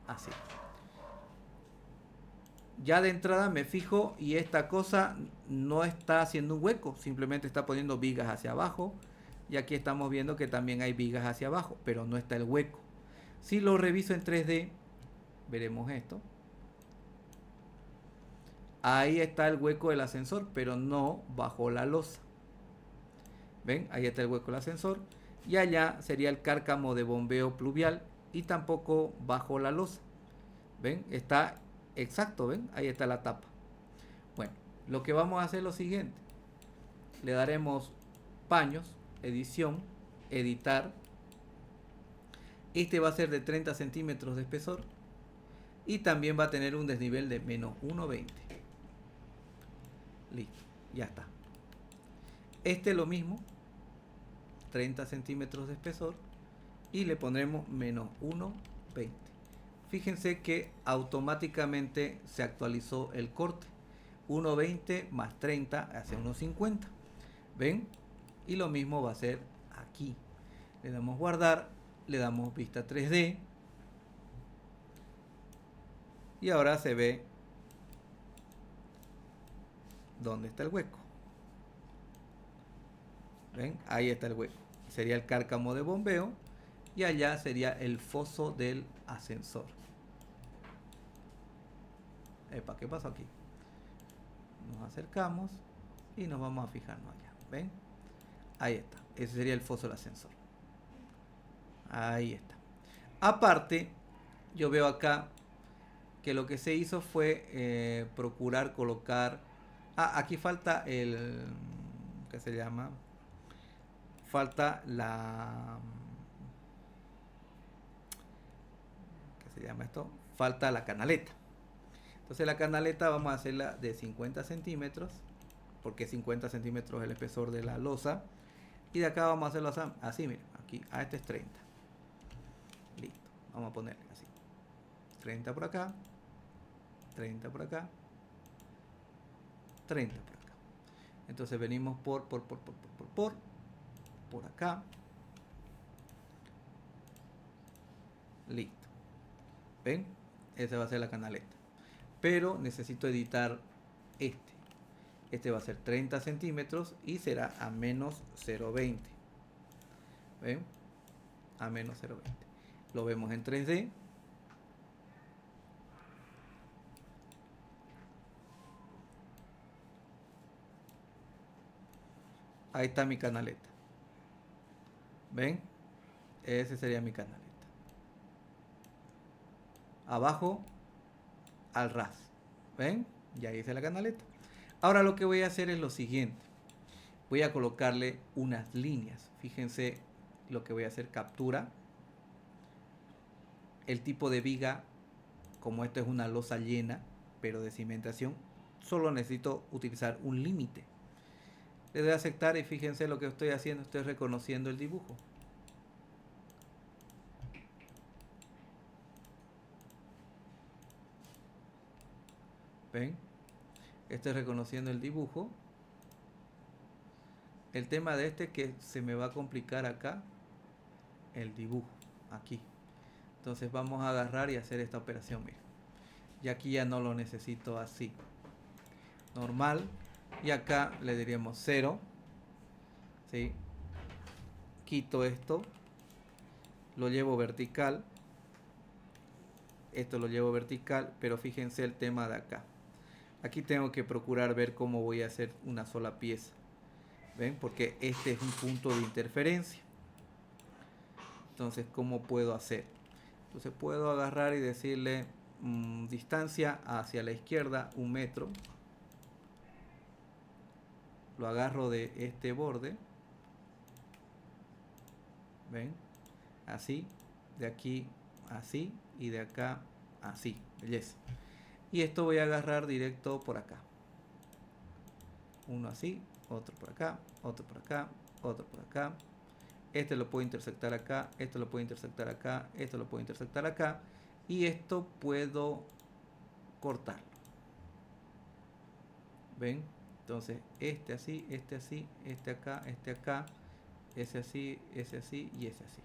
Así. Ya de entrada me fijo y esta cosa no está haciendo un hueco, simplemente está poniendo vigas hacia abajo. Y aquí estamos viendo que también hay vigas hacia abajo, pero no está el hueco. Si lo reviso en 3D, veremos esto. Ahí está el hueco del ascensor, pero no bajo la losa. ¿Ven? Ahí está el hueco del ascensor. Y allá sería el cárcamo de bombeo pluvial y tampoco bajo la losa. ¿Ven? Está exacto, ¿ven? Ahí está la tapa. Bueno, lo que vamos a hacer es lo siguiente. Le daremos paños, edición, editar. Este va a ser de 30 centímetros de espesor. Y también va a tener un desnivel de menos 1,20. Listo, ya está. Este es lo mismo. 30 centímetros de espesor. Y le pondremos menos 1,20. Fíjense que automáticamente se actualizó el corte. 1,20 más 30 hace 1,50. ¿Ven? Y lo mismo va a ser aquí. Le damos guardar, le damos vista 3D. Y ahora se ve dónde está el hueco. ¿Ven? Ahí está el hueco. Sería el cárcamo de bombeo. Y allá sería el foso del ascensor. Epa, ¿qué pasó aquí? Nos acercamos y nos vamos a fijarnos allá. ¿Ven? Ahí está. Ese sería el foso del ascensor. Ahí está. Aparte, yo veo acá que lo que se hizo fue procurar colocar... aquí falta el... ¿Qué se llama? Falta se llama esto, falta la canaleta. Entonces la canaleta vamos a hacerla de 50 centímetros, porque 50 centímetros es el espesor de la losa. Y de acá vamos a hacerlo así, miren, aquí, a este es 30. Listo, vamos a ponerle así. 30 por acá, 30 por acá, 30 por acá. Entonces venimos por acá. Listo. ¿Ven? Esa va a ser la canaleta. Pero necesito editar este. Este va a ser 30 centímetros y será a menos 0,20. ¿Ven? A menos 0,20. Lo vemos en 3D. Ahí está mi canaleta. ¿Ven? Ese sería mi canaleta. Abajo al ras. ¿Ven? Ya hice la canaleta. Ahora lo que voy a hacer es lo siguiente. Voy a colocarle unas líneas. Fíjense lo que voy a hacer. Captura. El tipo de viga, como esto es una losa llena, pero de cimentación, solo necesito utilizar un límite. Le doy a aceptar y fíjense lo que estoy haciendo. Estoy reconociendo el dibujo. ¿Ven? Estoy reconociendo el dibujo. El tema de este es que se me va a complicar acá el dibujo. Aquí. Entonces vamos a agarrar y hacer esta operación. Miren. Y aquí ya no lo necesito así. Normal. Y acá le diríamos 0. ¿Sí? Quito esto. Lo llevo vertical. Esto lo llevo vertical. Pero fíjense el tema de acá. Aquí tengo que procurar ver cómo voy a hacer una sola pieza. ¿Ven? Porque este es un punto de interferencia. Entonces, ¿cómo puedo hacer? Entonces puedo agarrar y decirle distancia hacia la izquierda 1 metro. Lo agarro de este borde. ¿Ven? Así. De aquí así. Y de acá así. Belleza. Y esto voy a agarrar directo por acá. Uno así, otro por acá, otro por acá, otro por acá. Este lo puedo intersectar acá, esto lo puedo intersectar acá, esto lo puedo intersectar acá. Y esto puedo cortarlo. ¿Ven? Entonces, este así, este así, este acá, ese así y ese así.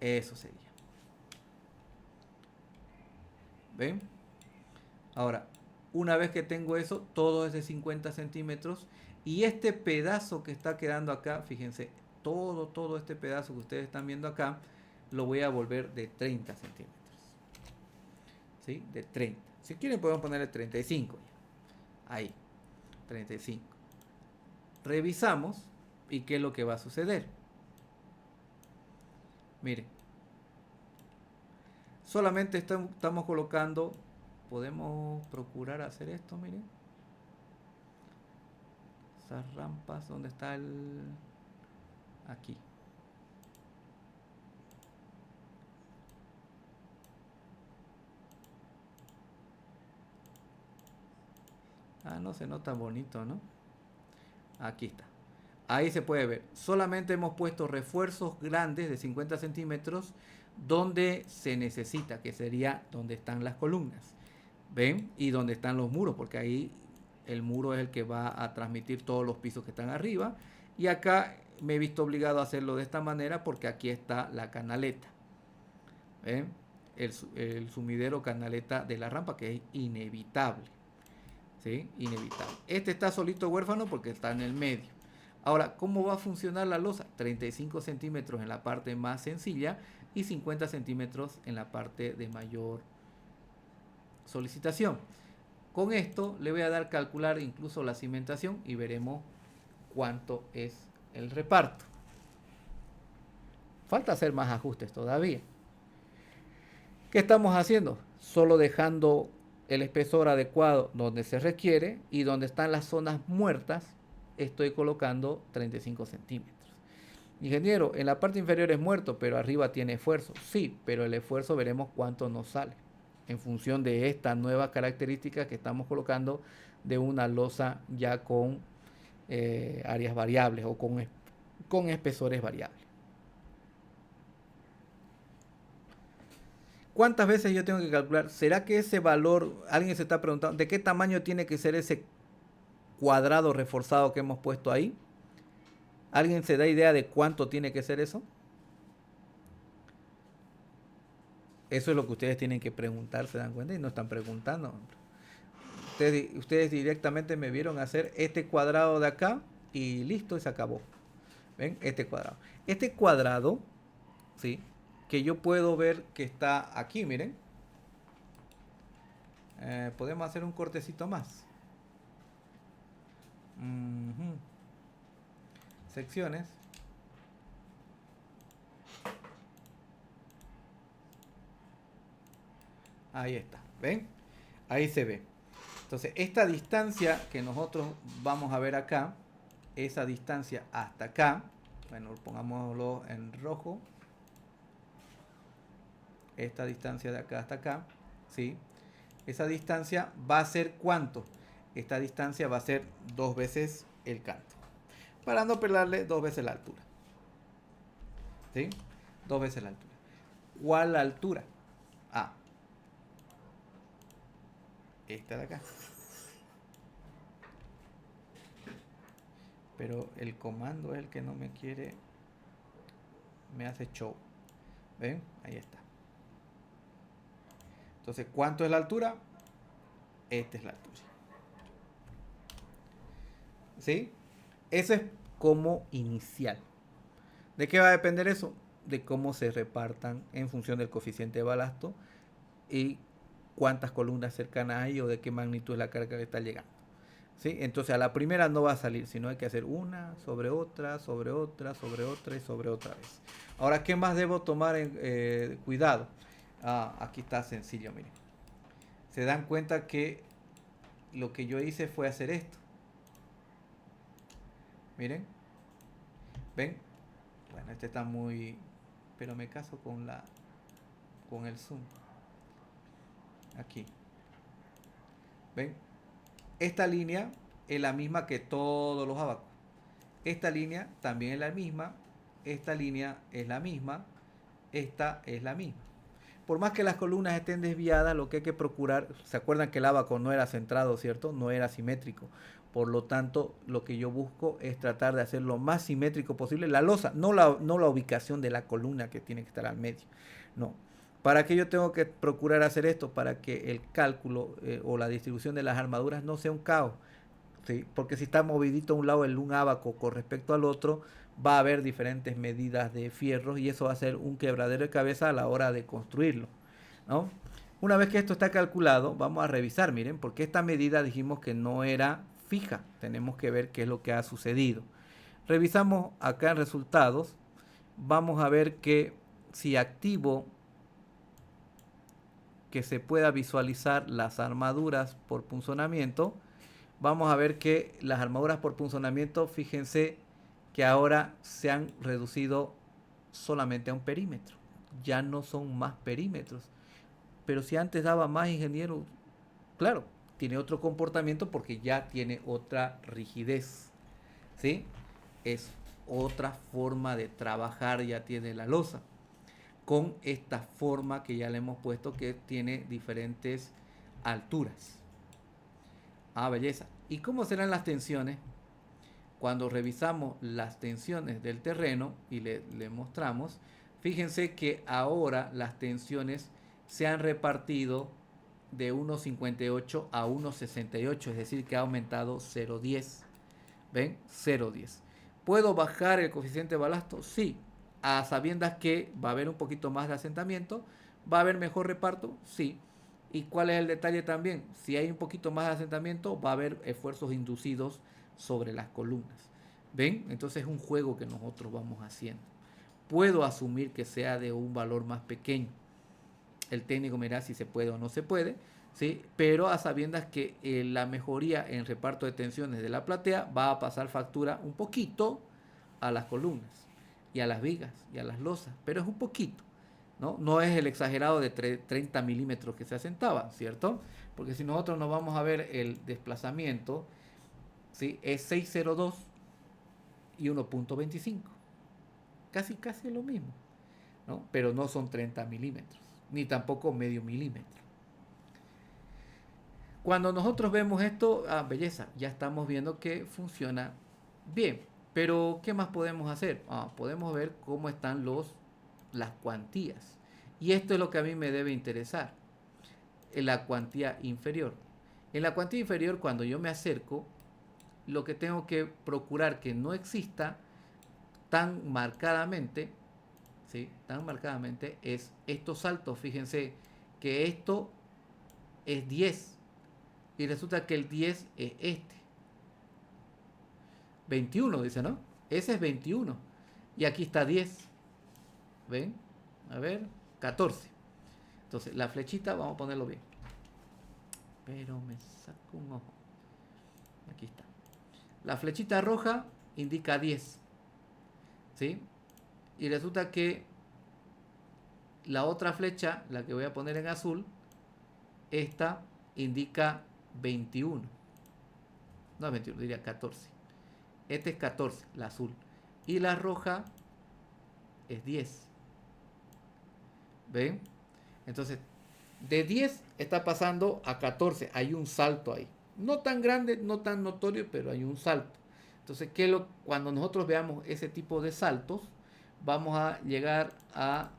Eso sería. ¿Ven? Ahora, una vez que tengo eso, todo es de 50 centímetros. Y este pedazo que está quedando acá, fíjense, todo este pedazo que ustedes están viendo acá, lo voy a volver de 30 centímetros. ¿Sí? De 30. Si quieren podemos ponerle 35. Ahí, 35. Revisamos y qué es lo que va a suceder. Miren. Solamente estamos colocando, podemos procurar hacer esto, miren. Esas rampas, ¿dónde está el...? Aquí. Ah, no se nota bonito, ¿no? Aquí está. Ahí se puede ver. Solamente hemos puesto refuerzos grandes de 50 centímetros donde se necesita, que sería donde están las columnas. ¿Ven? Y donde están los muros, porque ahí el muro es el que va a transmitir todos los pisos que están arriba. Y acá me he visto obligado a hacerlo de esta manera porque aquí está la canaleta. ¿Ven? El sumidero canaleta de la rampa, que es inevitable. ¿Sí? Inevitable. Este está solito huérfano porque está en el medio. Ahora, ¿cómo va a funcionar la losa? 35 centímetros en la parte más sencilla y 50 centímetros en la parte de mayor solicitación. Con esto le voy a dar calcular incluso la cimentación y veremos cuánto es el reparto. Falta hacer más ajustes todavía. ¿Qué estamos haciendo? Solo dejando el espesor adecuado donde se requiere y donde están las zonas muertas estoy colocando 35 centímetros. Ingeniero, en la parte inferior es muerto, pero arriba tiene esfuerzo. Sí, pero el esfuerzo veremos cuánto nos sale en función de estas nuevas características que estamos colocando de una losa ya con áreas variables o con espesores variables. ¿Cuántas veces yo tengo que calcular? ¿Será que ese valor, alguien se está preguntando, de qué tamaño tiene que ser ese cuadrado reforzado que hemos puesto ahí? ¿Alguien se da idea de cuánto tiene que ser eso? Eso es lo que ustedes tienen que preguntar, ¿se dan cuenta? Y no están preguntando. Ustedes directamente me vieron hacer este cuadrado de acá y listo, y se acabó. ¿Ven? Este cuadrado. Este cuadrado, ¿sí? Que yo puedo ver que está aquí, miren. Podemos hacer un cortecito más. Secciones. Ahí está, ¿ven? Ahí se ve. Entonces, esta distancia que nosotros vamos a ver acá, esa distancia hasta acá, bueno, pongámoslo en rojo. Esta distancia de acá hasta acá, ¿sí? Esa distancia va a ser ¿cuánto? Esta distancia va a ser 2 veces el canto. Para no pelarle 2 veces la altura. ¿Sí? 2 veces la altura. ¿Cuál altura? Ah, esta de acá. Pero el comando es el que no me quiere, me hace show. ¿Ven? Ahí está. Entonces, ¿cuánto es la altura? Esta es la altura. ¿Sí? Eso es como inicial. ¿De qué va a depender eso? De cómo se repartan en función del coeficiente de balasto y cuántas columnas cercanas hay o de qué magnitud es la carga que está llegando. ¿Sí? Entonces a la primera no va a salir, sino hay que hacer una sobre otra, sobre otra, sobre otra y sobre otra vez. Ahora, ¿qué más debo tomar en cuidado? Aquí está sencillo, miren. Se dan cuenta que lo que yo hice fue hacer esto. Miren. ¿Ven? Bueno, este está muy... Pero me caso con el zoom. Aquí. ¿Ven? Esta línea es la misma que todos los abacos. Esta línea también es la misma. Esta línea es la misma. Esta es la misma. Por más que las columnas estén desviadas, lo que hay que procurar, ¿se acuerdan que el abaco no era centrado, cierto? No era simétrico. Por lo tanto, lo que yo busco es tratar de hacer lo más simétrico posible la losa, no la ubicación de la columna que tiene que estar al medio. No. ¿Para qué yo tengo que procurar hacer esto? Para que el cálculo o la distribución de las armaduras no sea un caos. ¿Sí? Porque si está movidito a un lado un abaco con respecto al otro, va a haber diferentes medidas de fierros y eso va a ser un quebradero de cabeza a la hora de construirlo, ¿no? Una vez que esto está calculado, vamos a revisar, miren, porque esta medida dijimos que no era fija. Tenemos que ver qué es lo que ha sucedido. Revisamos acá en resultados. Vamos a ver que si activo que se pueda visualizar las armaduras por punzonamiento, vamos a ver que las armaduras por punzonamiento, fíjense que ahora se han reducido solamente a un perímetro. Ya no son más perímetros. Pero si antes daba más, ingeniero, claro, tiene otro comportamiento porque ya tiene otra rigidez. ¿Sí? Es otra forma de trabajar, ya tiene la losa. Con esta forma que ya le hemos puesto que tiene diferentes alturas. Belleza. ¿Y cómo serán las tensiones? Cuando revisamos las tensiones del terreno y le mostramos, fíjense que ahora las tensiones se han repartido de 1,58 a 1,68, es decir, que ha aumentado 0,10. ¿Ven? 0,10. ¿Puedo bajar el coeficiente de balasto? Sí. A sabiendas que va a haber un poquito más de asentamiento, ¿va a haber mejor reparto? Sí. ¿Y cuál es el detalle también? Si hay un poquito más de asentamiento, va a haber esfuerzos inducidos sobre las columnas. ¿Ven? Entonces es un juego que nosotros vamos haciendo. Puedo asumir que sea de un valor más pequeño. El técnico mirá si se puede o no se puede, ¿sí? Pero a sabiendas que la mejoría en reparto de tensiones de la platea va a pasar factura un poquito a las columnas. y a las vigas y a las losas, pero es un poquito, ¿no? No es el exagerado de 30 milímetros que se asentaba, ¿cierto? Porque si nosotros nos vamos a ver el desplazamiento, ¿sí? Es 602 y 1.25. Casi lo mismo, ¿no? Pero no son 30 milímetros, ni tampoco medio milímetro. Cuando nosotros vemos esto, belleza, ya estamos viendo que funciona bien. Pero, ¿qué más podemos hacer? Podemos ver cómo están las cuantías. Y esto es lo que a mí me debe interesar. En la cuantía inferior. En la cuantía inferior, cuando yo me acerco, lo que tengo que procurar que no exista tan marcadamente, ¿sí? Tan marcadamente es estos saltos. Fíjense que esto es 10 y resulta que el 10 es este. 21 dice, ¿no? Ese es 21 y aquí está 10. ¿Ven? A ver, 14. Entonces, la flechita, vamos a ponerlo bien. Pero me saco un ojo. Aquí está. La flechita roja indica 10. ¿Sí? Y resulta que la otra flecha, la que voy a poner en azul, esta indica 21. No es 21, diría 14. Este es 14, la azul. Y la roja es 10. ¿Ven? Entonces, de 10 está pasando a 14. Hay un salto ahí. No tan grande, no tan notorio, pero hay un salto. Entonces, cuando nosotros veamos ese tipo de saltos, vamos a llegar a...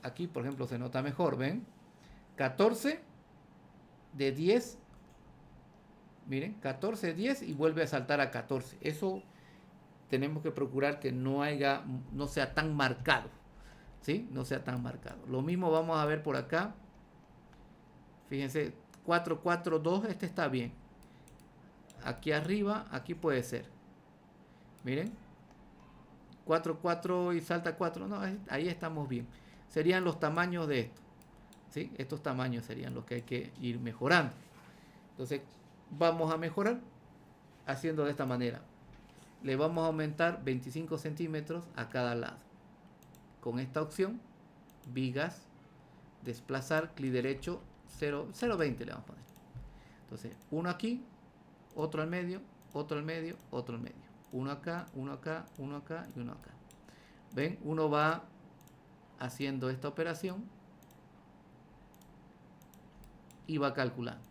Aquí, por ejemplo, se nota mejor, ¿ven? 14 de 10. Miren, 14, 10 y vuelve a saltar a 14. Eso tenemos que procurar que no sea tan marcado. ¿Sí? No sea tan marcado. Lo mismo vamos a ver por acá. Fíjense, 4, 4, 2, este está bien. Aquí arriba, aquí puede ser. Miren. 4, 4 y salta 4. No, ahí estamos bien. Serían los tamaños de esto. ¿Sí? Estos tamaños serían los que hay que ir mejorando. Entonces, vamos a mejorar haciendo de esta manera. Le vamos a aumentar 25 centímetros a cada lado. Con esta opción, vigas, desplazar, clic derecho, 0.20 le vamos a poner. Entonces, uno aquí, otro al medio, otro al medio, otro al medio. Uno acá, uno acá, uno acá y uno acá. ¿Ven? Uno va haciendo esta operación y va calculando.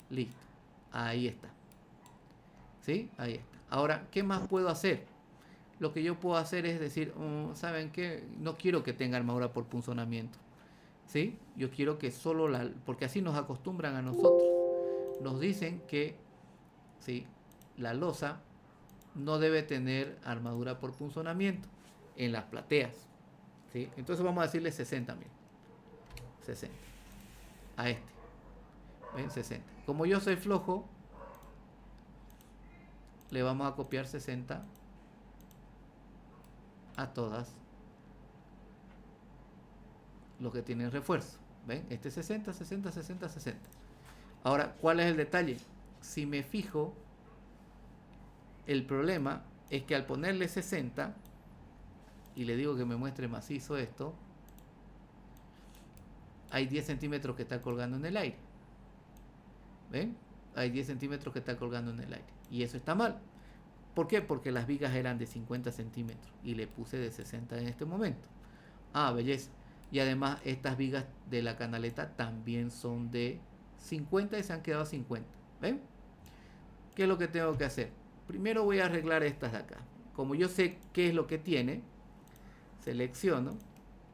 Listo. Ahí está. ¿Sí? Ahí está. Ahora, ¿qué más puedo hacer? Lo que yo puedo hacer es decir, ¿saben qué? No quiero que tenga armadura por punzonamiento. ¿Sí? Yo quiero que solo porque así nos acostumbran a nosotros. Nos dicen que, ¿sí? La losa no debe tener armadura por punzonamiento en las plateas. ¿Sí? Entonces vamos a decirle 60, miren. 60. A este. ¿Ven? 60. Como yo soy flojo, le vamos a copiar 60 a todas los que tienen refuerzo. ¿Ven? Este 60, 60, 60, 60. Ahora, ¿cuál es el detalle? Si me fijo, el problema es que al ponerle 60 y le digo que me muestre macizo esto, hay 10 centímetros que está colgando en el aire. ¿Ven? Hay 10 centímetros que está colgando en el aire. Y eso está mal. ¿Por qué? Porque las vigas eran de 50 centímetros y le puse de 60 en este momento. Belleza. Y además estas vigas de la canaleta también son de 50 y se han quedado 50. ¿Ven? ¿Qué es lo que tengo que hacer? Primero voy a arreglar estas de acá. Como yo sé qué es lo que tiene, selecciono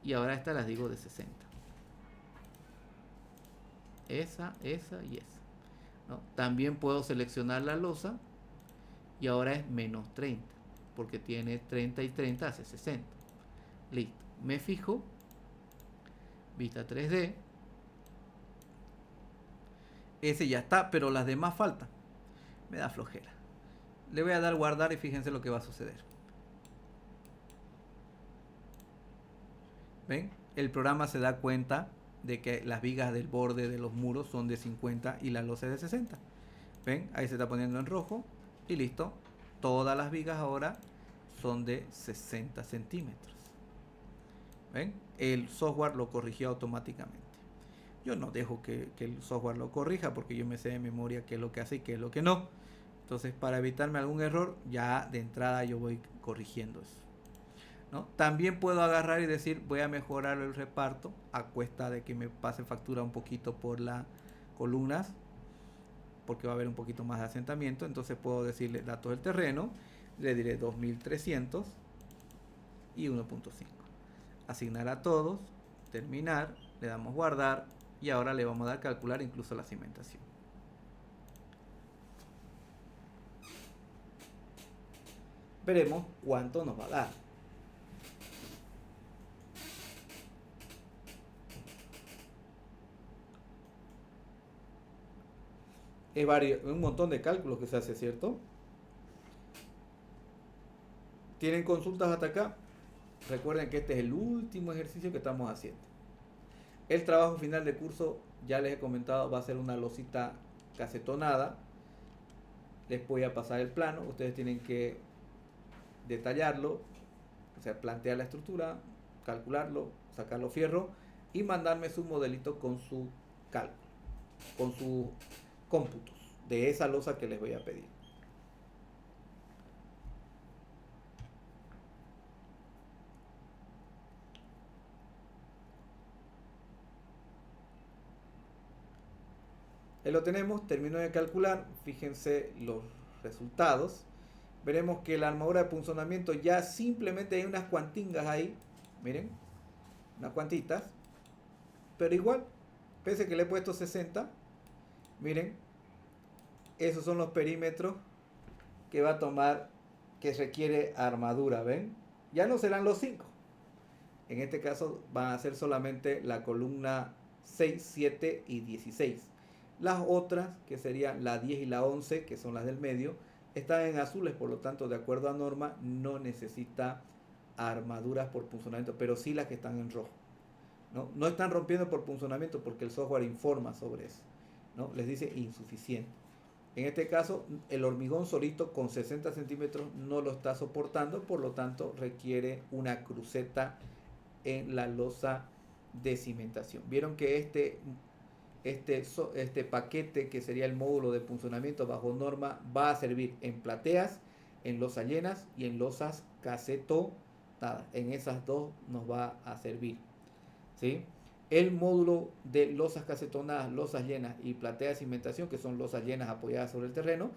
y ahora estas las digo de 60. Esa y esa. ¿No? También puedo seleccionar la losa y ahora es menos 30 porque tiene 30 y 30 hace 60. Listo. Me fijo, vista 3D. Ese ya está, pero las demás faltan. Me da flojera. Le voy a dar guardar y fíjense lo que va a suceder. ¿Ven? El programa se da cuenta de que las vigas del borde de los muros son de 50 y la losa es de 60. ¿Ven? Ahí se está poniendo en rojo y listo. todas las vigas ahora son de 60 centímetros. ¿Ven? El software lo corrigió automáticamente. Yo no dejo que el software lo corrija porque yo me sé de memoria qué es lo que hace y qué es lo que no. Entonces, para evitarme algún error, ya de entrada yo voy corrigiendo eso, ¿no? También puedo agarrar y decir, voy a mejorar el reparto a cuesta de que me pase factura un poquito por las columnas, porque va a haber un poquito más de asentamiento. Entonces puedo decirle datos del terreno, le diré 2300 y 1.5. Asignar a todos, terminar, le damos guardar y ahora le vamos a dar calcular incluso la cimentación. Veremos cuánto nos va a dar. Es un montón de cálculos que se hace, ¿cierto? ¿Tienen consultas hasta acá? Recuerden que este es el último ejercicio que estamos haciendo. El trabajo final de curso, ya les he comentado, va a ser una losita casetonada. Les voy a pasar el plano. Ustedes tienen que detallarlo, o sea, plantear la estructura, calcularlo, sacar los fierros y mandarme su modelito con su cálculo, con sus cómputos de esa losa que les voy a pedir. Ahí lo tenemos, termino de calcular, fíjense los resultados. Veremos que la armadura de punzonamiento ya simplemente hay unas cuantingas ahí, miren, unas cuantitas, pero igual, pese que le he puesto 60, miren, esos son los perímetros que va a tomar, que requiere armadura, ¿ven? Ya no serán los 5. En este caso van a ser solamente la columna 6, 7 y 16. Las otras, que serían la 10 y la 11, que son las del medio, están en azules, por lo tanto, de acuerdo a norma, no necesita armaduras por punzonamiento, pero sí las que están en rojo. No están rompiendo por punzonamiento porque el software informa sobre eso, ¿no? Les dice insuficiente. En este caso, el hormigón solito con 60 centímetros no lo está soportando, por lo tanto, requiere una cruceta en la losa de cimentación. Vieron que este paquete, que sería el módulo de punzonamiento bajo norma, va a servir en plateas, en losas llenas y en losas casetonadas. En esas dos nos va a servir, ¿sí? El módulo de losas casetonadas, losas llenas y plateas de cimentación, que son losas llenas apoyadas sobre el terreno,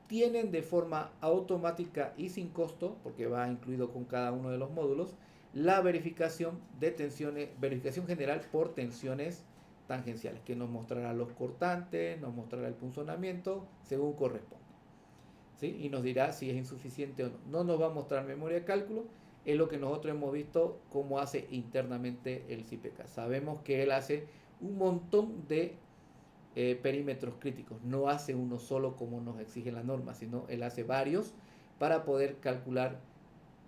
tienen de forma automática y sin costo, porque va incluido con cada uno de los módulos, la verificación de tensiones, verificación general por tensiones tangenciales, que nos mostrará los cortantes, nos mostrará el punzonamiento según corresponda, ¿sí? Y nos dirá si es insuficiente o no. No nos va a mostrar memoria de cálculo, es lo que nosotros hemos visto cómo hace internamente el CIPK. Sabemos que él hace un montón de perímetros críticos, no hace uno solo como nos exige la norma, sino él hace varios para poder calcular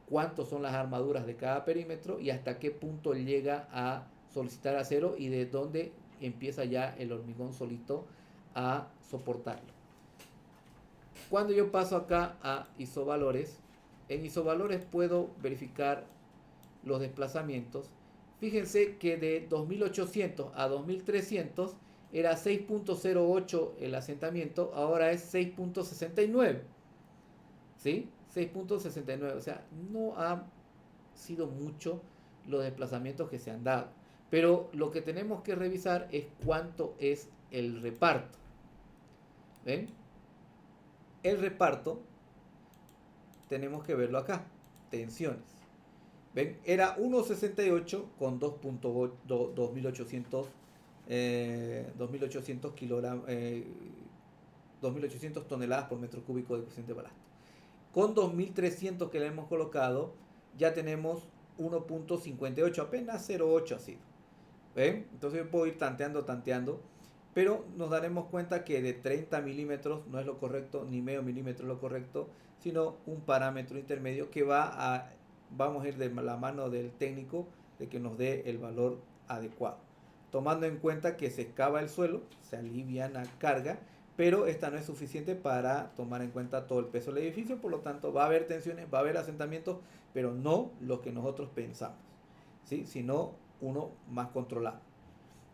cuántos son las armaduras de cada perímetro y hasta qué punto llega a solicitar acero y de dónde empieza ya el hormigón solito a soportarlo. Cuando yo paso acá a isovalores, en isovalores puedo verificar los desplazamientos. Fíjense que de 2800 a 2300 era 6.08 el asentamiento, ahora es 6.69, ¿sí? 6.69, o sea, no ha sido mucho los desplazamientos que se han dado, pero lo que tenemos que revisar es cuánto es el reparto. ¿Ven? El reparto tenemos que verlo acá, tensiones. ¿Ven? Era 1.68 con 2.800 kilogramos, 2.800 toneladas por metro cúbico de coeficiente de balasto. Con 2.300 que le hemos colocado, ya tenemos 1.58, apenas 0.8 ha sido. ¿Ven? Entonces yo puedo ir tanteando, pero nos daremos cuenta que de 30 milímetros no es lo correcto, ni medio milímetro es lo correcto, sino un parámetro intermedio que vamos a ir de la mano del técnico de que nos dé el valor adecuado. Tomando en cuenta que se excava el suelo, se alivia la carga, pero esta no es suficiente para tomar en cuenta todo el peso del edificio, por lo tanto va a haber tensiones, va a haber asentamientos, pero no los que nosotros pensamos, ¿sí? Sino uno más controlado.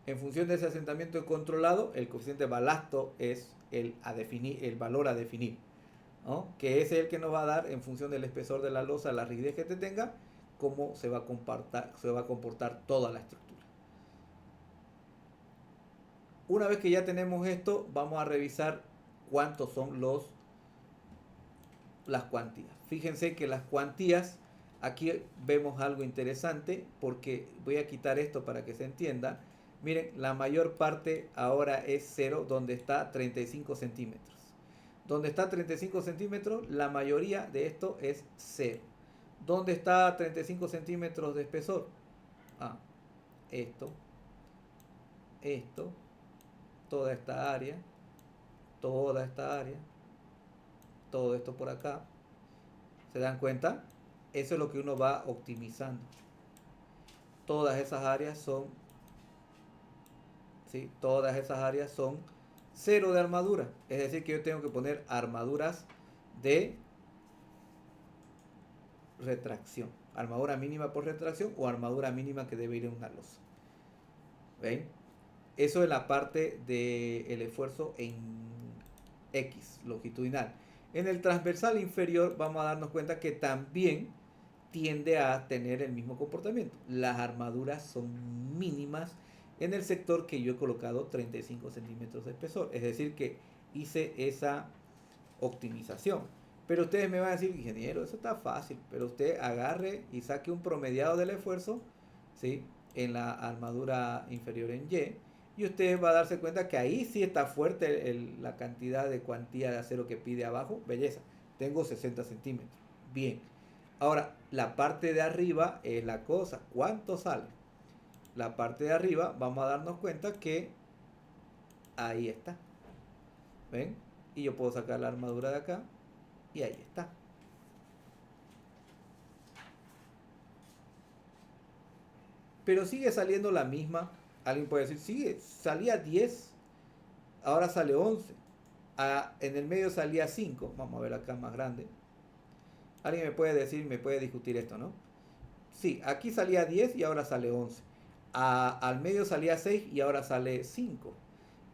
En función de ese asentamiento controlado, el coeficiente balasto es el valor a definir, ¿no? Que es el que nos va a dar, en función del espesor de la losa, la rigidez que te tenga, cómo se va a comportar toda la estructura. Una vez que ya tenemos esto, vamos a revisar cuántos son las cuantías. Fíjense que las cuantías, aquí vemos algo interesante, porque voy a quitar esto para que se entienda. Miren, la mayor parte ahora es 0, donde está 35 centímetros. Donde está 35 centímetros, la mayoría de esto es 0. ¿Dónde está 35 centímetros de espesor? Esto, toda esta área, todo esto por acá. ¿Se dan cuenta? Eso es lo que uno va optimizando. Todas esas áreas son, ¿sí? Todas esas áreas son 0 de armadura. Es decir, que yo tengo que poner armaduras de retracción. Armadura mínima por retracción o armadura mínima que debe ir en una losa. ¿Ven? Eso es la parte del esfuerzo en X, longitudinal. En el transversal inferior vamos a darnos cuenta que también tiende a tener el mismo comportamiento. Las armaduras son mínimas en el sector que yo he colocado 35 centímetros de espesor. Es decir, que hice esa optimización. Pero ustedes me van a decir, ingeniero, eso está fácil. Pero usted agarre y saque un promediado del esfuerzo, ¿sí? En la armadura inferior en Y. Y usted va a darse cuenta que ahí sí está fuerte la cantidad de cuantía de acero que pide abajo. Belleza, tengo 60 centímetros. Bien. Ahora, la parte de arriba es la cosa. ¿Cuánto sale? La parte de arriba vamos a darnos cuenta que ahí está. ¿Ven? Y yo puedo sacar la armadura de acá. Y ahí está. Pero sigue saliendo la misma. Alguien puede decir, salía 10, ahora sale 11. En el medio salía 5. Vamos a ver acá más grande. Alguien me puede decir, me puede discutir esto, ¿no? Sí, aquí salía 10 y ahora sale 11. Al medio salía 6 y ahora sale 5.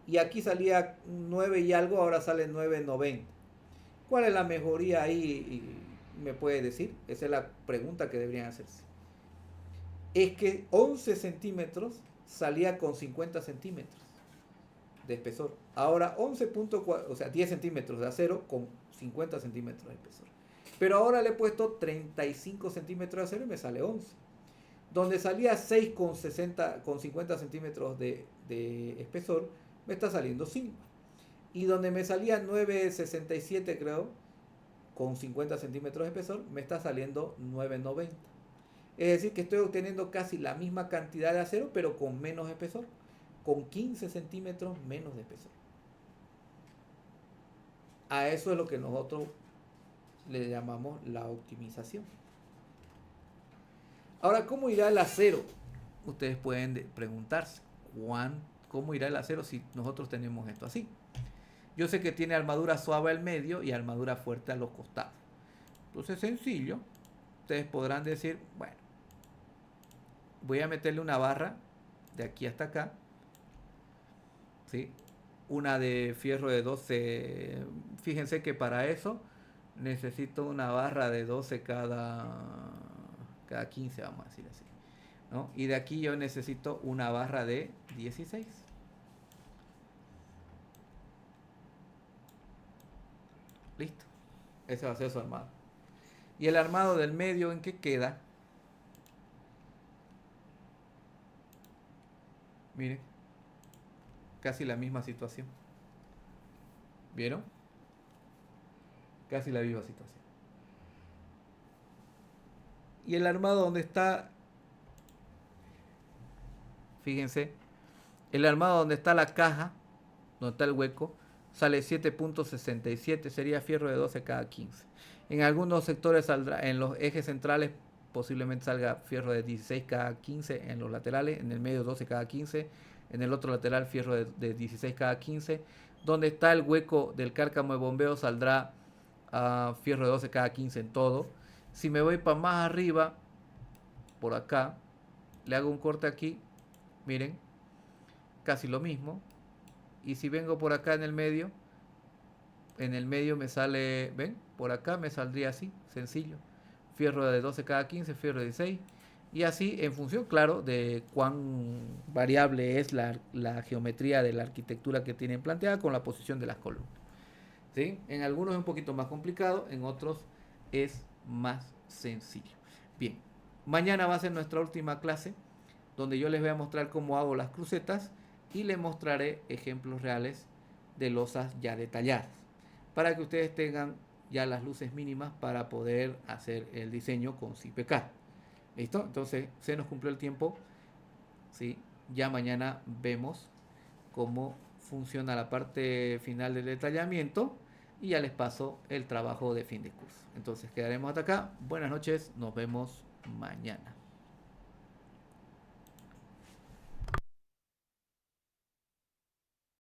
Y aquí salía 9 y algo, ahora sale 9,90. ¿Cuál es la mejoría ahí? ¿Me puede decir? Esa es la pregunta que deberían hacerse. Es que 11 centímetros salía con 50 centímetros de espesor. Ahora 11.4, o sea, 10 centímetros de acero con 50 centímetros de espesor. Pero ahora le he puesto 35 centímetros de acero y me sale 11. Donde salía 6 con 50 centímetros de espesor, me está saliendo 5. Y donde me salía 9,67 creo, con 50 centímetros de espesor, me está saliendo 9,90. Es decir, que estoy obteniendo casi la misma cantidad de acero, pero con menos espesor, con 15 centímetros menos de espesor. A eso es lo que nosotros le llamamos la optimización. Ahora, ¿cómo irá el acero? Ustedes pueden preguntarse, ¿cómo irá el acero si nosotros tenemos esto así? Yo sé que tiene armadura suave al medio y armadura fuerte a los costados. Entonces, sencillo. Ustedes podrán decir, bueno, voy a meterle una barra de aquí hasta acá, ¿sí? Una de fierro de 12. Fíjense que para eso necesito una barra de 12 cada 15, vamos a decir así, ¿no? Y de aquí yo necesito una barra de 16. Listo. Ese va a ser su armado. Y el armado del medio, ¿en qué queda? Miren, casi la misma situación. ¿Vieron? Casi la misma situación. Y el armado donde está, fíjense, el armado donde está la caja, donde está el hueco, sale 7.67, sería fierro de 12 cada 15. En algunos sectores saldrá, en los ejes centrales posiblemente salga fierro de 16 cada 15 en los laterales, en el medio 12 cada 15, en el otro lateral fierro de 16 cada 15, Donde está el hueco del cárcamo de bombeo saldrá fierro de 12 cada 15 en todo. Si me voy para más arriba, por acá, le hago un corte aquí, miren, casi lo mismo. Y si vengo por acá en el medio me sale, ¿ven? Por acá me saldría así, sencillo. Fierro de 12 cada 15, fierro de 16. Y así, en función, claro, de cuán variable es la geometría de la arquitectura que tienen planteada con la posición de las columnas. ¿Sí? En algunos es un poquito más complicado, en otros es más sencillo. Bien, mañana va a ser nuestra última clase, donde yo les voy a mostrar cómo hago las crucetas y les mostraré ejemplos reales de losas ya detalladas, para que ustedes tengan ya las luces mínimas para poder hacer el diseño con CIPK. ¿Listo? Entonces se nos cumplió el tiempo. ¿Sí? Ya mañana vemos cómo funciona la parte final del detallamiento y ya les paso el trabajo de fin de curso. Entonces quedaremos hasta acá. Buenas noches, nos vemos mañana.